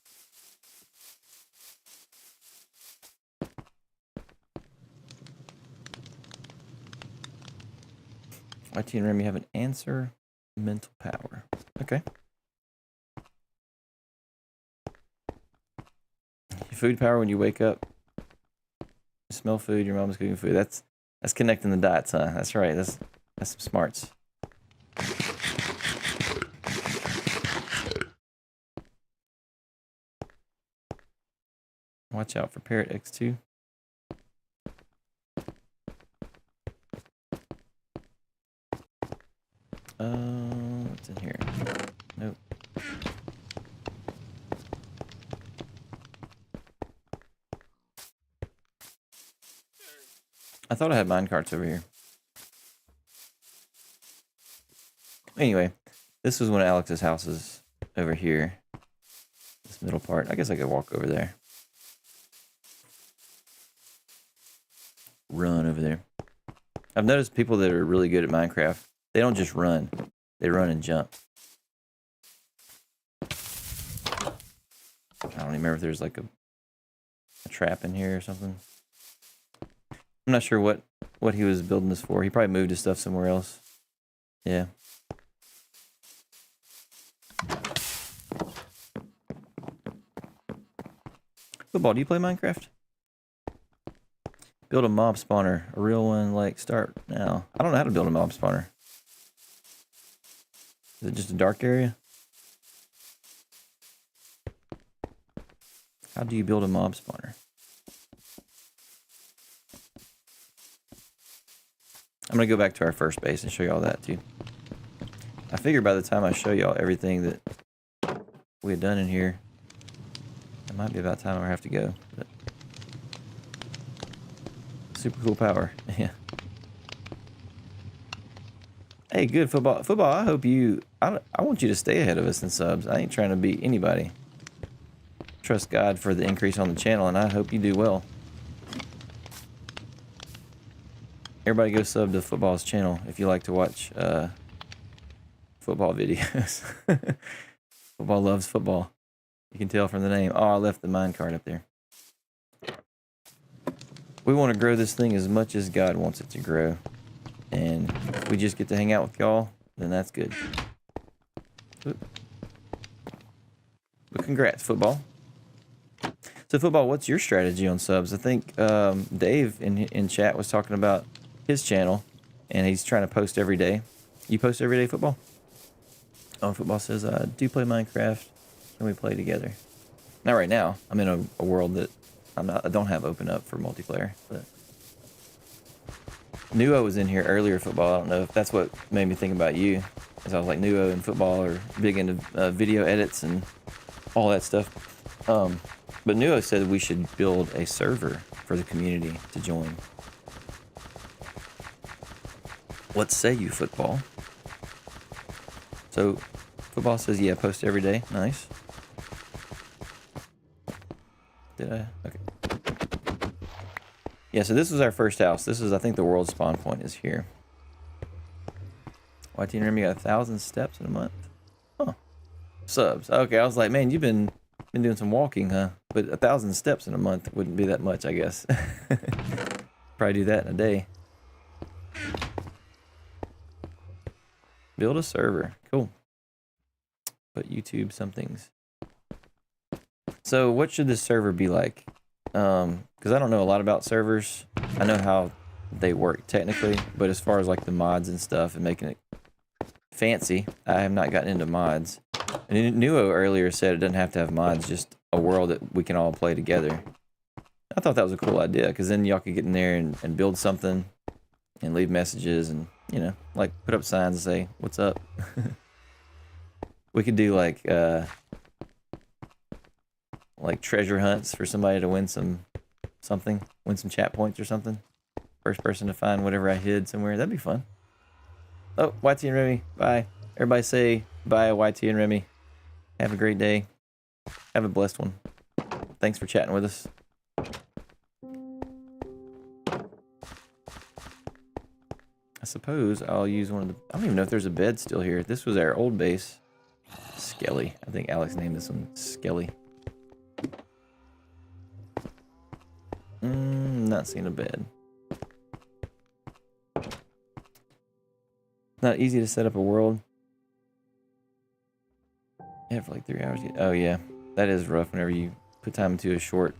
YT and Remy have an answer. Mental power. Okay. Food power when you wake up. You smell food, your mom's cooking food. That's connecting the dots, huh? That's right. That's some smarts. Watch out for Parrot X2. What's in here? Nope. I thought I had minecarts over here. Anyway, this was one of Alex's houses over here. This middle part. I guess I could walk over there. Run over there. I've noticed people that are really good at Minecraft, they don't just run. They run and jump. I don't remember if there's like a trap in here or something. I'm not sure what he was building this for. He probably moved his stuff somewhere else. Yeah. Football, do you play Minecraft? Build a mob spawner. A real one, like, start now. I don't know how to build a mob spawner. Is it just a dark area? How do you build a mob spawner? I'm going to go back to our first base and show you all that, too. I figure by the time I show y'all everything that we had done in here, it might be about time I have to go. But super cool power. Yeah. Hey, good football. Football, I hope you... I want you to stay ahead of us in subs. I ain't trying to beat anybody. Trust God for the increase on the channel, and I hope you do well. Everybody go sub to Football's channel if you like to watch football videos. Football loves football. You can tell from the name. Oh, I left the minecart up there. We want to grow this thing as much as God wants it to grow. And if we just get to hang out with y'all, then that's good. Oop. But congrats, Football. So, Football, what's your strategy on subs? I think Dave in chat was talking about his channel, and he's trying to post every day. You post every day, Football? Oh, Football says, do play Minecraft. Can we play together? Not right now. I'm in a world that I don't have open up for multiplayer. But Nuo was in here earlier, Football. I don't know if that's what made me think about you. Because I was like, Nuo and Football are big into video edits and all that stuff. But Nuo said we should build a server for the community to join. What say you, Football? So, Football says, yeah, post every day. Nice. Did I? Okay. Yeah, so this was our first house. This is, I think, the world spawn point is here. YT and Remy got 1,000 steps in a month. Huh. Subs. Okay, I was like, man, you've been doing some walking, huh? But 1,000 steps in a month wouldn't be that much, I guess. Probably do that in a day. Build a server. Cool. Put YouTube some things. So what should this server be like? Because I don't know a lot about servers. I know how they work technically, but as far as like the mods and stuff and making it fancy, I have not gotten into mods. And Nuo earlier said it doesn't have to have mods, just a world that we can all play together. I thought that was a cool idea, because then y'all could get in there and build something and leave messages and, you know, like put up signs and say, what's up? We could do like treasure hunts for somebody to win win some chat points or something. First person to find whatever I hid somewhere. That'd be fun. Oh, YT and Remy, bye. Everybody say bye, YT and Remy. Have a great day. Have a blessed one. Thanks for chatting with us. I suppose I'll use one of the... I don't even know if there's a bed still here. This was our old base. Skelly. I think Alex named this one Skelly. Not seeing a bed. Not easy to set up a world. Yeah, for like 3 hours. Oh yeah, that is rough whenever you put time into a short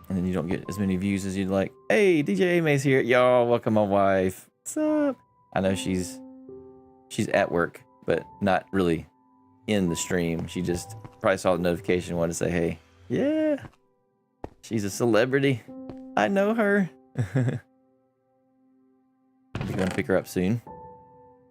and then you don't get as many views as you'd like. Hey, DJ May's here. Y'all, welcome my wife. What's up? I know she's at work, but not really in the stream. She just probably saw the notification and wanted to say, hey, yeah, she's a celebrity. I know her. You're gonna pick her up soon.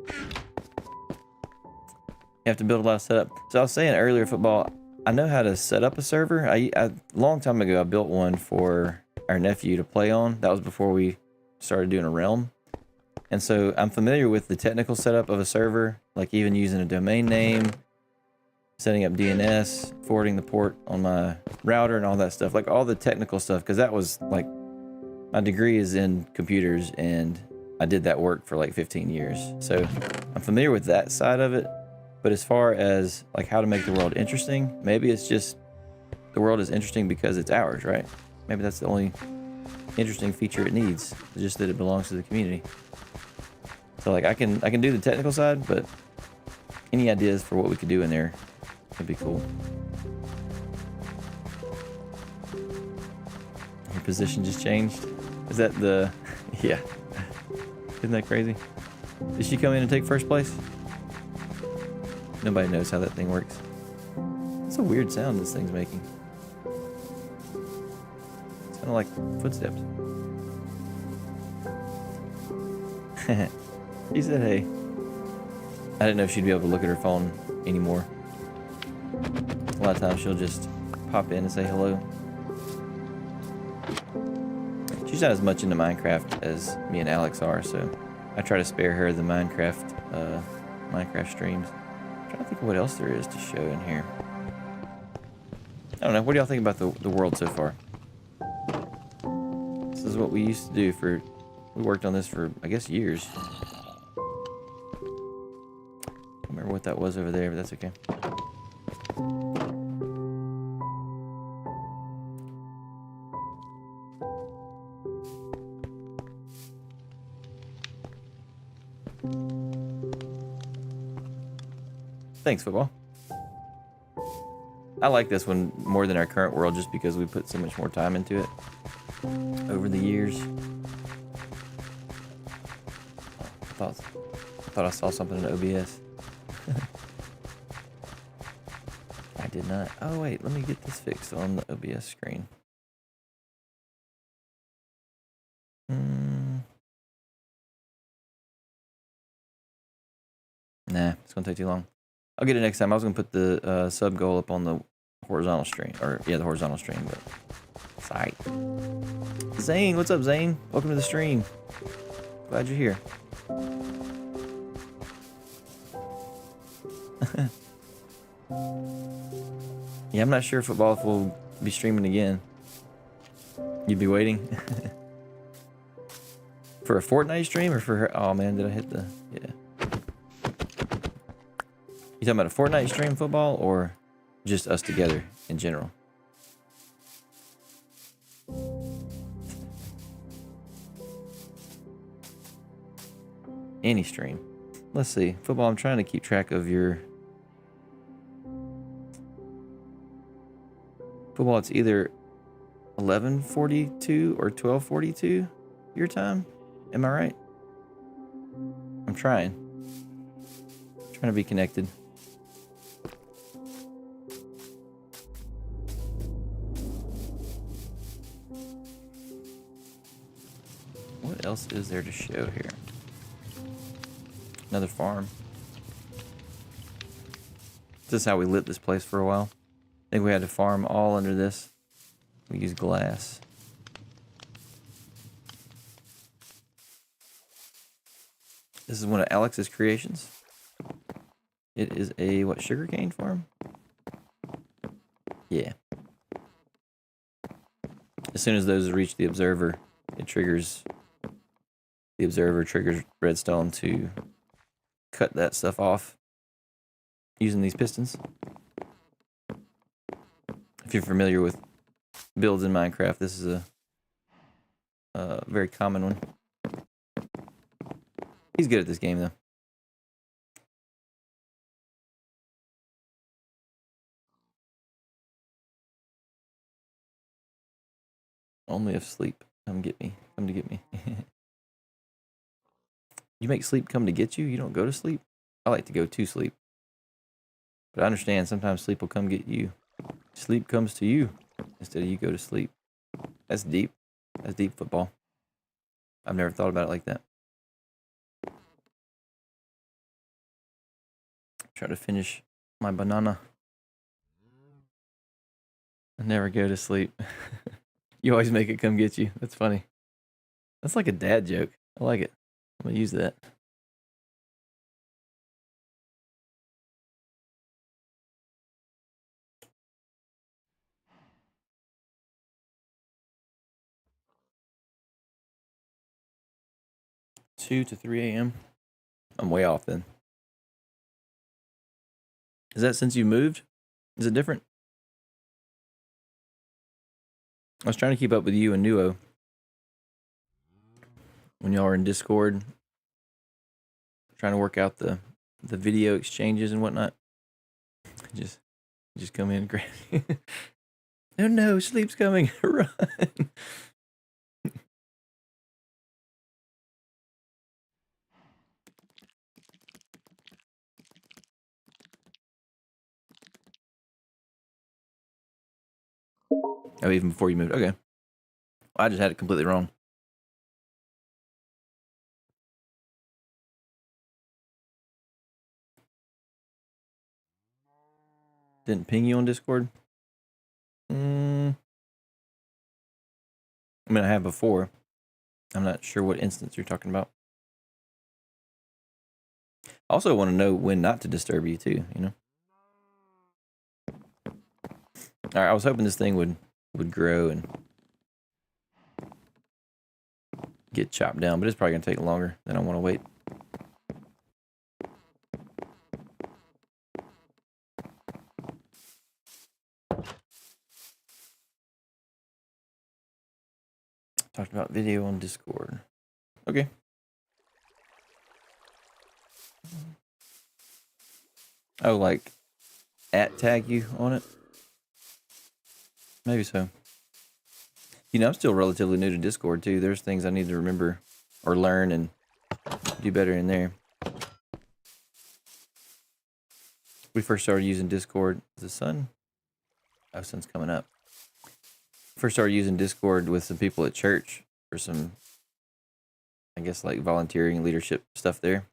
You have to build a lot of setup. So I was saying earlier, Football, I know how to set up a server. A long time ago, I built one for our nephew to play on. That was before we started doing a realm. And so I'm familiar with the technical setup of a server, like even using a domain name, setting up DNS, forwarding the port on my router and all that stuff, like all the technical stuff, because that was like, my degree is in computers and I did that work for like 15 years. So I'm familiar with that side of it. But as far as like how to make the world interesting, maybe it's just the world is interesting because it's ours, right? Maybe that's the only interesting feature it needs, just that it belongs to the community. So like I can do the technical side, but any ideas for what we could do in there would be cool. Your position just changed. Is that the... Yeah. Isn't that crazy? Did she come in and take first place? Nobody knows how that thing works. It's a weird sound this thing's making. It's kind of like footsteps. She said hey. I didn't know if she'd be able to look at her phone anymore. A lot of times she'll just pop in and say hello. She's not as much into Minecraft as me and Alex are, so I try to spare her the Minecraft streams. I'm trying to think of what else there is to show in here. I don't know. What do y'all think about the world so far? This is what we used to do for... We worked on this for, I guess, years. I don't remember what that was over there, but that's okay. Thanks, football. I like this one more than our current world just because we put so much more time into it over the years. I thought I saw something in OBS. I did not. Oh wait, let me get this fixed on the OBS screen. Nah, it's gonna take too long. I'll get it next time. I was gonna put the sub goal up on the horizontal stream, or yeah, the horizontal stream, but sight. Zane, what's up, Zane? Welcome to the stream. Glad you're here. Yeah, I'm not sure football if we'll be streaming again. You'd be waiting for a Fortnite stream or for her? Oh man, did I hit the? Yeah. You talking about a Fortnite stream football or just us together in general? Any stream. Let's see. Football, I'm trying to keep track of your... Football, it's either 11:42 or 12:42 your time. Am I right? I'm trying. Trying to be connected. What else is there to show here? Another farm. This is how we lit this place for a while. I think we had to farm all under this. We use glass. This is one of Alex's creations. It is a, what, sugarcane farm? Yeah. As soon as those reach the observer, it triggers... The observer triggers redstone to cut that stuff off using these pistons. If you're familiar with builds in Minecraft, this is a very common one. He's good at this game, though. Only if sleep come to get me. You make sleep come to get you? You don't go to sleep? I like to go to sleep. But I understand sometimes sleep will come get you. Sleep comes to you instead of you go to sleep. That's deep. That's deep football. I've never thought about it like that. Try to finish my banana. I never go to sleep. You always make it come get you. That's funny. That's like a dad joke. I like it. I'm gonna use that. Two to 3 a.m. I'm way off then. Is that since you moved? Is it different? I was trying to keep up with you and Nuo when y'all were in Discord, trying to work out the video exchanges and whatnot. Just come in and grab. Oh no, sleep's coming. Run. Oh, even before you moved. Okay. I just had it completely wrong. Didn't ping you on Discord? I mean, I have before. I'm not sure what instance you're talking about. I also want to know when not to disturb you too, you know? All right, I was hoping this thing would grow and get chopped down, but it's probably going to take longer than I want to wait. Talked about video on Discord. Okay. Oh, like at tag you on it? Maybe so. You know, I'm still relatively new to Discord too. There's things I need to remember or learn and do better in there. We first started using Discord. Is the sun? Oh, sun's coming up. First started using Discord with some people at church for some, I guess, like volunteering leadership stuff there.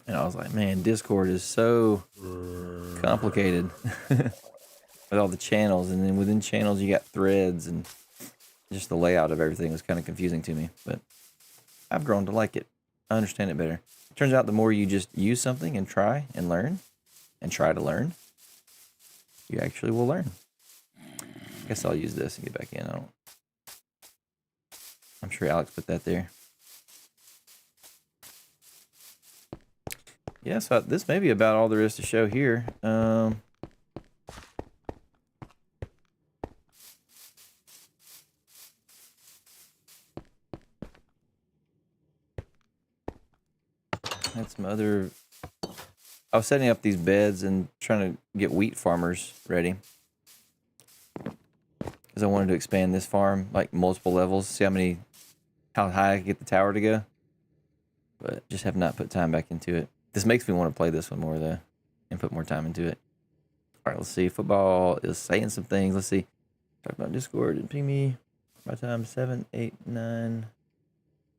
And I was like, man, Discord is so complicated with all the channels. And then within channels, you got threads, and just the layout of everything was kind of confusing to me. But I've grown to like it. I understand it better. It turns out the more you just use something and try and learn and try to learn, you actually will learn. I guess I'll use this and get back in. I'm sure Alex put that there. Yeah, so this may be about all there is to show here. Had some other... I was setting up these beds and trying to get wheat farmers ready. Because I wanted to expand this farm, like multiple levels. See how high I could get the tower to go. But just have not put time back into it. This makes me want to play this one more, though. And put more time into it. Alright, let's see. Football is saying some things. Let's see. Talk about Discord and ping me. My time 7, 8, 9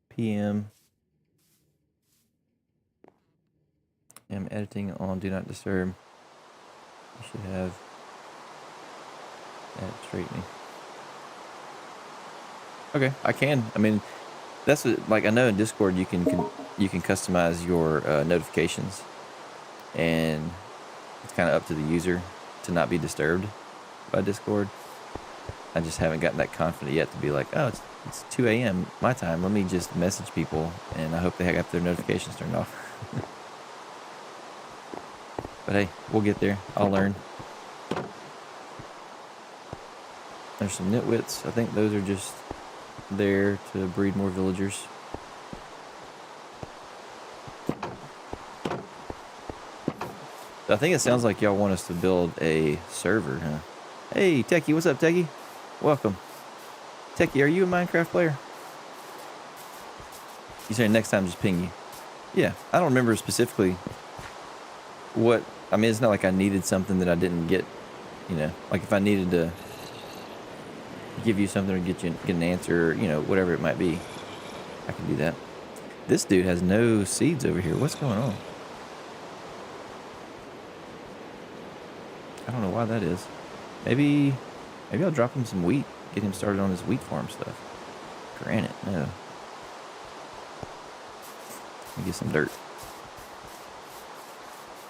p.m. I'm editing on Do Not Disturb. You should have that straight me. Okay, I can. I mean, that's what, like, I know in Discord you can customize your notifications, and it's kind of up to the user to not be disturbed by Discord. I just haven't gotten that confident yet to be like, oh, it's 2 a.m. my time. Let me just message people, and I hope they got their notifications turned off. But hey, we'll get there. I'll learn. There's some nitwits. I think those are just there to breed more villagers. I think it sounds like y'all want us to build a server, huh? Hey, Techie, what's up, Techie? Welcome. Techie, are you a Minecraft player? You said next time just ping you. Yeah, I don't remember specifically what... I mean, it's not like I needed something that I didn't get, you know. Like if I needed to give you something or get an answer, or, you know, whatever it might be, I can do that. This dude has no seeds over here. What's going on? I don't know why that is. Maybe I'll drop him some wheat. Get him started on his wheat farm stuff. Granite, no. Let me get some dirt.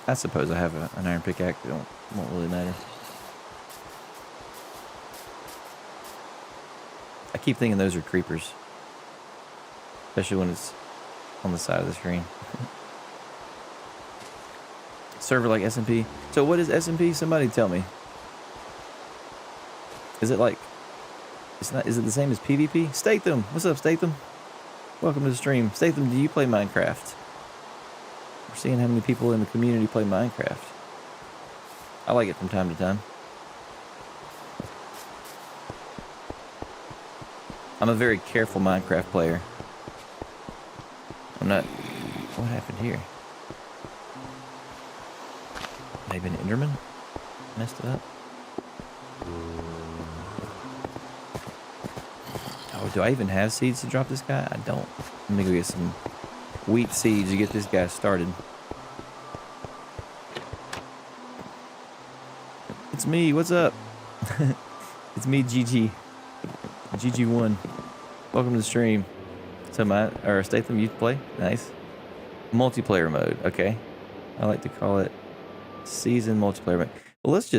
I suppose I have an iron pickaxe. It won't really matter. I keep thinking those are creepers. Especially when it's on the side of the screen. Server like SMP. So what is SMP? Somebody tell me. Is it like... Is it the same as PvP? Statham! What's up, Statham? Welcome to the stream. Statham, do you play Minecraft? We're seeing how many people in the community play Minecraft. I like it from time to time. I'm a very careful Minecraft player. I'm not... What happened here? Maybe an Enderman? Messed it up. Oh, do I even have seeds to drop this guy? I don't. Let me go get some wheat seeds to get this guy started. It's me, what's up? It's me, GG. GG1. Welcome to the stream. So Statham, you play? Nice. Multiplayer mode, okay. I like to call it season multiplayer mode. Well, let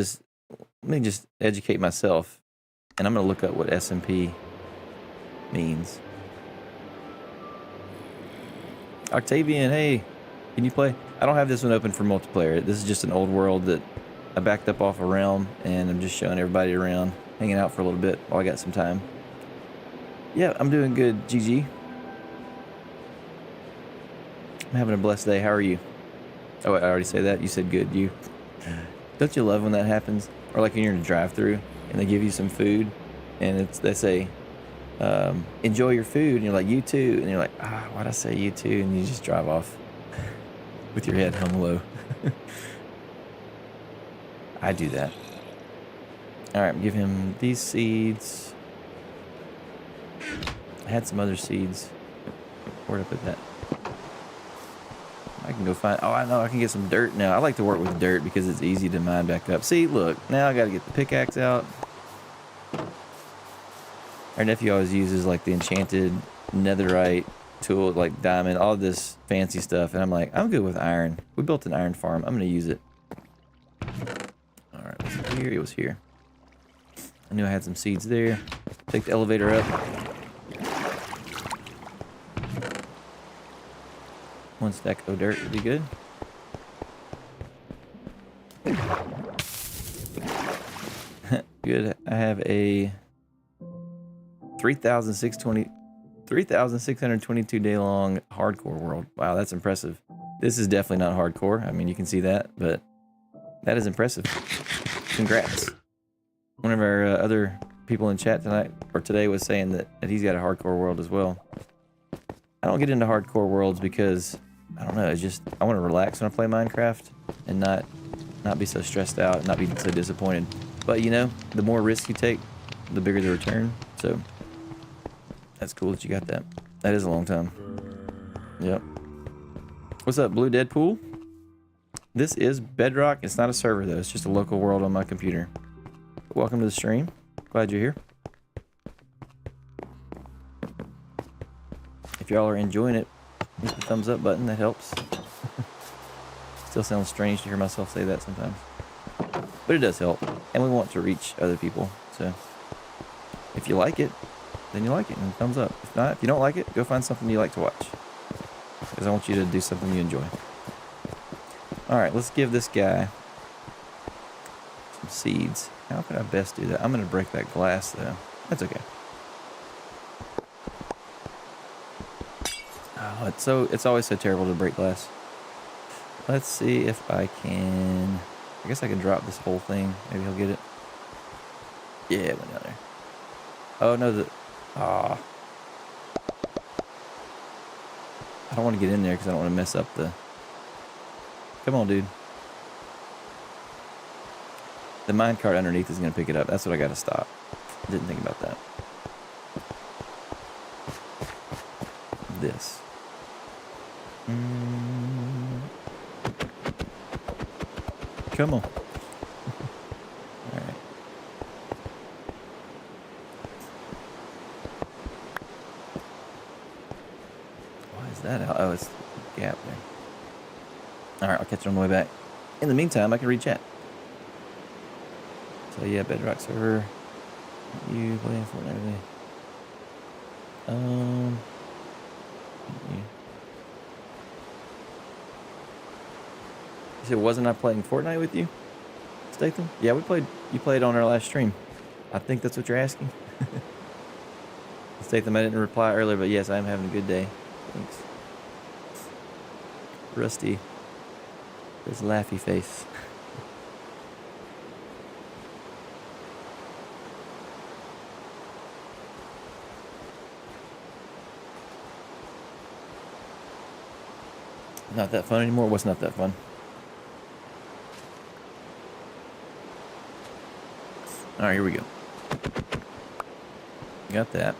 me just educate myself. And I'm gonna look up what SMP means. Octavian, hey, can you play? I don't have this one open for multiplayer. This is just an old world that I backed up off a realm, and I'm just showing everybody around, hanging out for a little bit while I got some time. Yeah, I'm doing good, GG. I'm having a blessed day. How are you? Oh, I already said that. You said good. You. Don't you love when that happens? Or like when you're in a drive-through and they give you some food, and they say, enjoy your food, and you're like, you too, and you're like, why'd I say you too? And you just drive off with your head hung low. I do that. All right, give him these seeds. I had some other seeds. Where'd I put that? I can go find... Oh, I know. I can get some dirt now. I like to work with dirt because it's easy to mine back up. See, look. Now I got to get the pickaxe out. Our nephew always uses, like, the enchanted netherite tool, like diamond, all this fancy stuff. And I'm like, I'm good with iron. We built an iron farm. I'm going to use it. All right. Was it here? It was here. I knew I had some seeds there. Take the elevator up. One stack of dirt would be good. Good. I have a 3,622 day long hardcore world. Wow, that's impressive. This is definitely not hardcore. I mean, you can see that, but that is impressive. Congrats. One of our other people in chat tonight or today was saying that he's got a hardcore world as well. I don't get into hardcore worlds because I don't know, it's just I want to relax when I play Minecraft and not be so stressed out and not be so disappointed. But you know, the more risk you take, the bigger the return. So that's cool that you got that. That is a long time. Yep. What's up, Blue Deadpool? This is Bedrock. It's not a server though, it's just a local world on my computer. Welcome to the stream. Glad you're here. If y'all are enjoying it, hit the thumbs up button, that helps. Still sounds strange to hear myself say that sometimes. But it does help. And we want to reach other people. So if you like it, then you like it, and thumbs up. If not, if you don't like it, go find something you like to watch. Because I want you to do something you enjoy. Alright, let's give this guy some seeds. How could I best do that? I'm going to break that glass though. That's okay. Oh, it's always so terrible to break glass. Let's see if I can... I guess I can drop this whole thing. Maybe he'll get it. Yeah, it went down there. Oh, no, I don't want to get in there because I don't want to mess up the... Come on, dude. The minecart underneath is going to pick it up. That's what I got to stop. Didn't think about that. This. Come on. Alright. Why is that out? Oh, it's a gap there. Alright, I'll catch it on the way back. In the meantime, I can read chat. So yeah, Bedrock server. You playing Fortnite? You said, wasn't I playing Fortnite with you, Statham? Yeah, you played on our last stream. I think that's what you're asking. Statham, I didn't reply earlier, but yes, I am having a good day. Thanks. Rusty. His laughy face. Not that fun anymore? What's not that fun? Alright, here we go. Got that.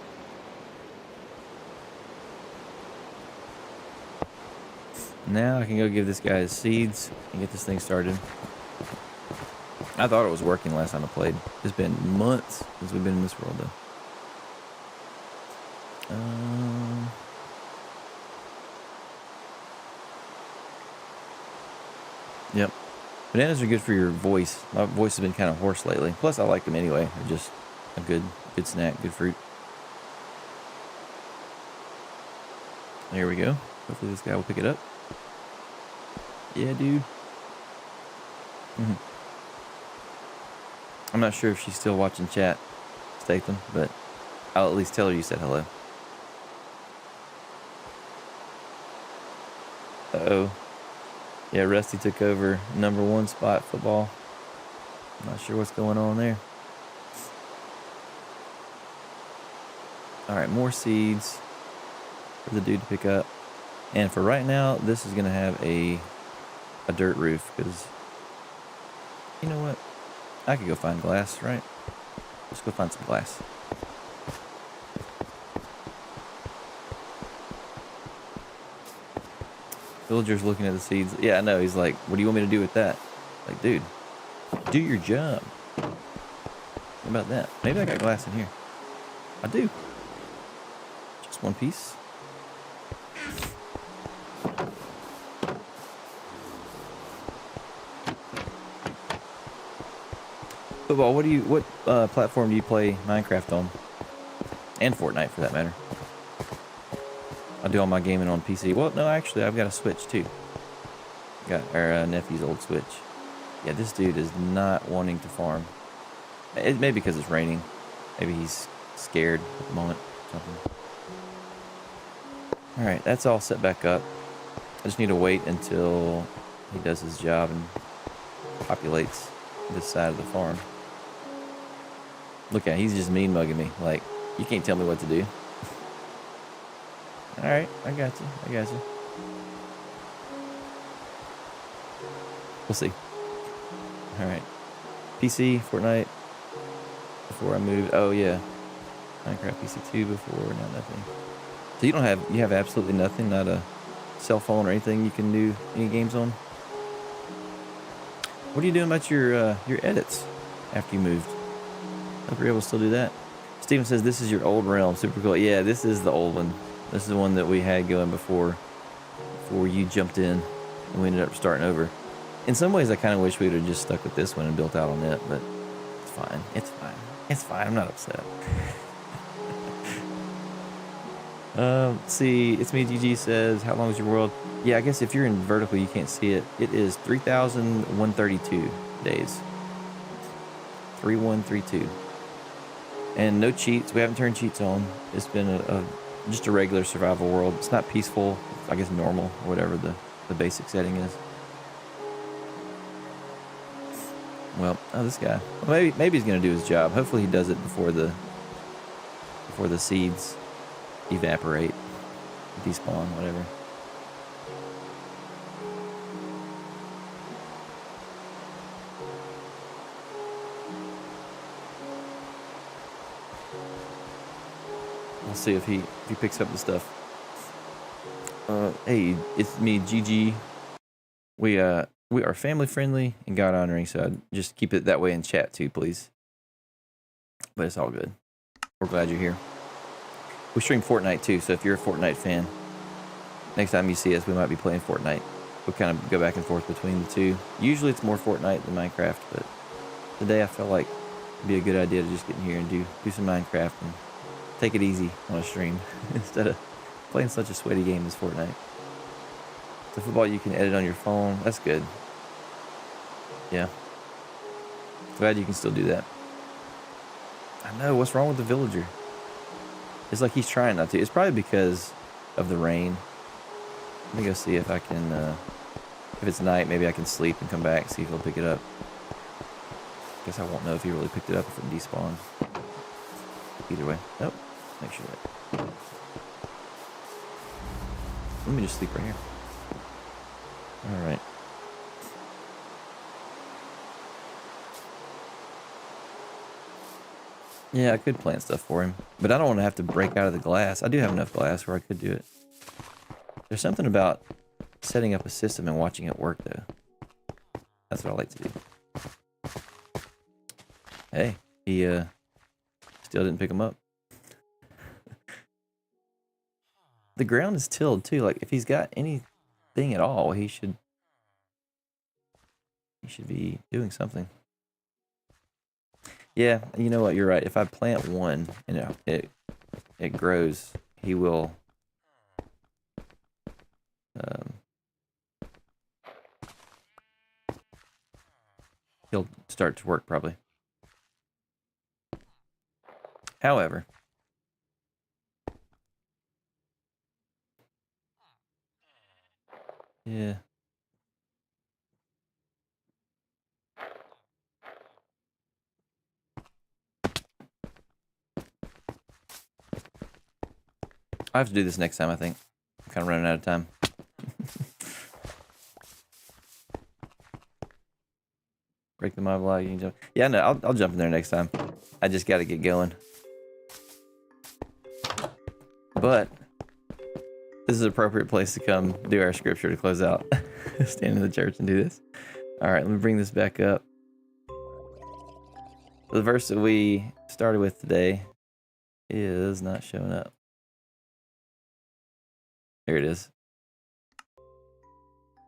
Now I can go give this guy his seeds and get this thing started. I thought it was working last time I played. It's been months since we've been in this world, though. Yep. Bananas are good for your voice. My voice has been kind of hoarse lately. Plus, I like them anyway. They're just a good snack, good fruit. There we go. Hopefully this guy will pick it up. Yeah, dude. I'm not sure if she's still watching chat, Statham, but I'll at least tell her you said hello. Uh-oh. Yeah, Rusty took over #1 spot football. I'm not sure what's going on there. Alright, more seeds for the dude to pick up. And for right now, this is going to have a dirt roof, because, you know what? I could go find glass, right? Let's go find some glass. Villager's looking at the seeds. Yeah, I know. He's like, what do you want me to do with that? Like, dude, do your job. What about that? Maybe I got glass in here. I do. Just one piece. Football, what platform do you play Minecraft on? And Fortnite, for that matter. I do all my gaming on PC. Well, no, actually, I've got a Switch, too. Got our nephew's old Switch. Yeah, this dude is not wanting to farm. It may be because it's raining. Maybe he's scared at the moment. Something. Alright, that's all set back up. I just need to wait until he does his job and populates this side of the farm. Look at him, he's just mean mugging me. Like, you can't tell me what to do. Alright, I got you. We'll see. Alright. PC, Fortnite. Before I moved. Oh, yeah. Minecraft PC 2 before, now nothing. So you have absolutely nothing? Not a cell phone or anything you can do any games on? What are you doing about your edits after you moved? Hope you're able to still do that. Steven says this is your old realm. Super cool. Yeah, this is the old one. This is the one that we had going before you jumped in and we ended up starting over. In some ways, I kind of wish we would have just stuck with this one and built out on it, but it's fine. It's fine. It's fine. I'm not upset. See, it's me, GG says, how long is your world? Yeah, I guess if you're in vertical, you can't see it. It is 3,132 days. 3132. And no cheats. We haven't turned cheats on. It's been just a regular survival world. It's not peaceful. I guess normal or whatever the basic setting is. Well, this guy. Well, maybe he's gonna do his job. Hopefully he does it before the seeds evaporate, despawn, whatever. We'll see if he picks up the stuff. Hey, it's me, GG. We are family friendly and God honoring, so I'd just keep it that way in chat too, please. But it's all good. We're glad you're here. We stream Fortnite too, so if you're a Fortnite fan, next time you see us, we might be playing Fortnite. We'll kind of go back and forth between the two. Usually it's more Fortnite than Minecraft, but today I felt like it'd be a good idea to just get in here and do some Minecraft and take it easy on a stream instead of playing such a sweaty game as Fortnite. So football you can edit on your phone. That's good. Yeah. Glad you can still do that. I know. What's wrong with the villager? It's like he's trying not to. It's probably because of the rain. Let me go see if I can, if it's night, maybe I can sleep and come back, see if he'll pick it up. Guess I won't know if he really picked it up if it despawned. Either way. Nope. Make sure that. Let me just sleep right here. All right. Yeah, I could plant stuff for him, but I don't want to have to break out of the glass. I do have enough glass where I could do it. There's something about setting up a system and watching it work, though. That's what I like to do. Hey, he still didn't pick him up. The ground is tilled too. Like if he's got anything at all, he should be doing something. Yeah, you know what? You're right. If I plant one and it grows, he will. He'll start to work probably. However, yeah. I have to do this next time, I think. I'm kind of running out of time. Break the mob log. You can jump. Yeah, no, I'll jump in there next time. I just got to get going. But this is an appropriate place to come do our scripture to close out. Stand in the church and do this. All right, let me bring this back up. The verse that we started with today is not showing up. Here it is.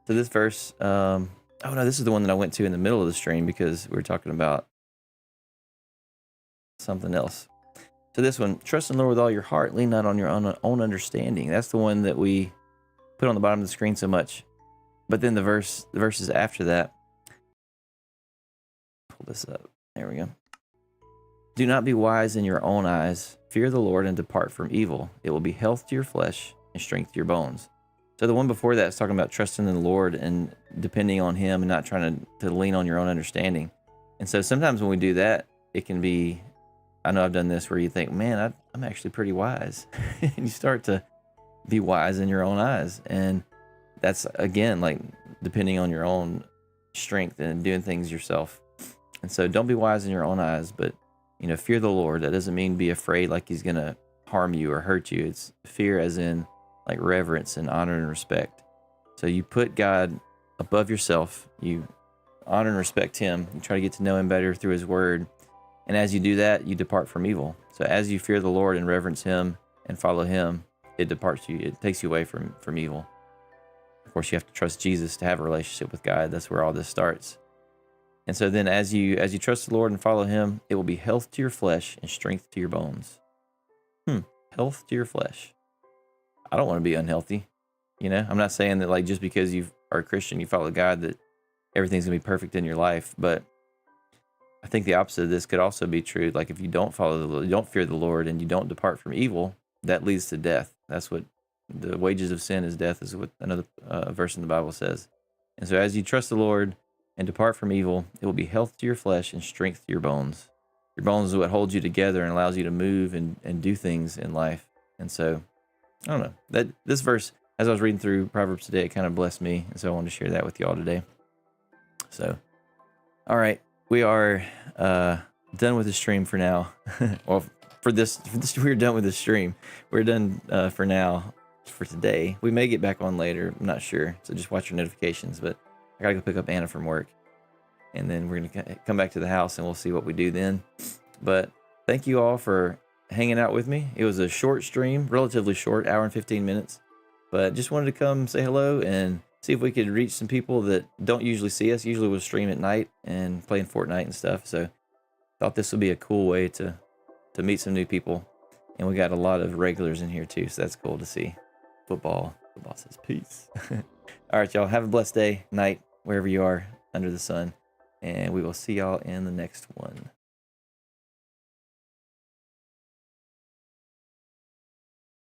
So this verse, oh no, this is the one that I went to in the middle of the stream because we were talking about something else. So this one, trust in the Lord with all your heart, lean not on your own understanding. That's the one that we put on the bottom of the screen so much. But then the verses after that, pull this up. There we go. Do not be wise in your own eyes. Fear the Lord and depart from evil. It will be health to your flesh and strength to your bones. So the one before that is talking about trusting in the Lord and depending on Him and not trying to lean on your own understanding. And so sometimes when we do that, it can be, I know I've done this where you think, man, I'm actually pretty wise. And you start to be wise in your own eyes. And that's, again, like depending on your own strength and doing things yourself. And so don't be wise in your own eyes, but, fear the Lord. That doesn't mean be afraid like He's going to harm you or hurt you. It's fear as in like reverence and honor and respect. So you put God above yourself. You honor and respect Him. You try to get to know Him better through His word. And as you do that, you depart from evil. So as you fear the Lord and reverence Him and follow Him, it takes you away from evil. Of course, you have to trust Jesus to have a relationship with God. That's where all this starts. And so then as you trust the Lord and follow Him, it will be health to your flesh and strength to your bones. Health to your flesh. I don't want to be unhealthy. I'm not saying that like just because you are a Christian, you follow God, that everything's going to be perfect in your life. But I think the opposite of this could also be true. Like if you don't you don't fear the Lord and you don't depart from evil, that leads to death. That's what the wages of sin is death, is what another verse in the Bible says. And so as you trust the Lord and depart from evil, it will be health to your flesh and strength to your bones. Your bones is what holds you together and allows you to move and do things in life. And so, I don't know, that this verse, as I was reading through Proverbs today, it kind of blessed me. And so I wanted to share that with y'all today. So, all right, we are done with the stream for now. Well, for this, we're done with the stream. We're done for now, for today. We may get back on later. I'm not sure. So just watch your notifications. But I got to go pick up Anna from work. And then we're going to come back to the house and we'll see what we do then. But thank you all for hanging out with me. It was a short stream, relatively short, hour and 15 minutes. But just wanted to come say hello and see if we could reach some people that don't usually see us. Usually we'll stream at night and playing Fortnite and stuff. So thought this would be a cool way to meet some new people. And we got a lot of regulars in here too. So that's cool to see. Football says peace. All right, y'all. Have a blessed day, night, wherever you are under the sun. And we will see y'all in the next one.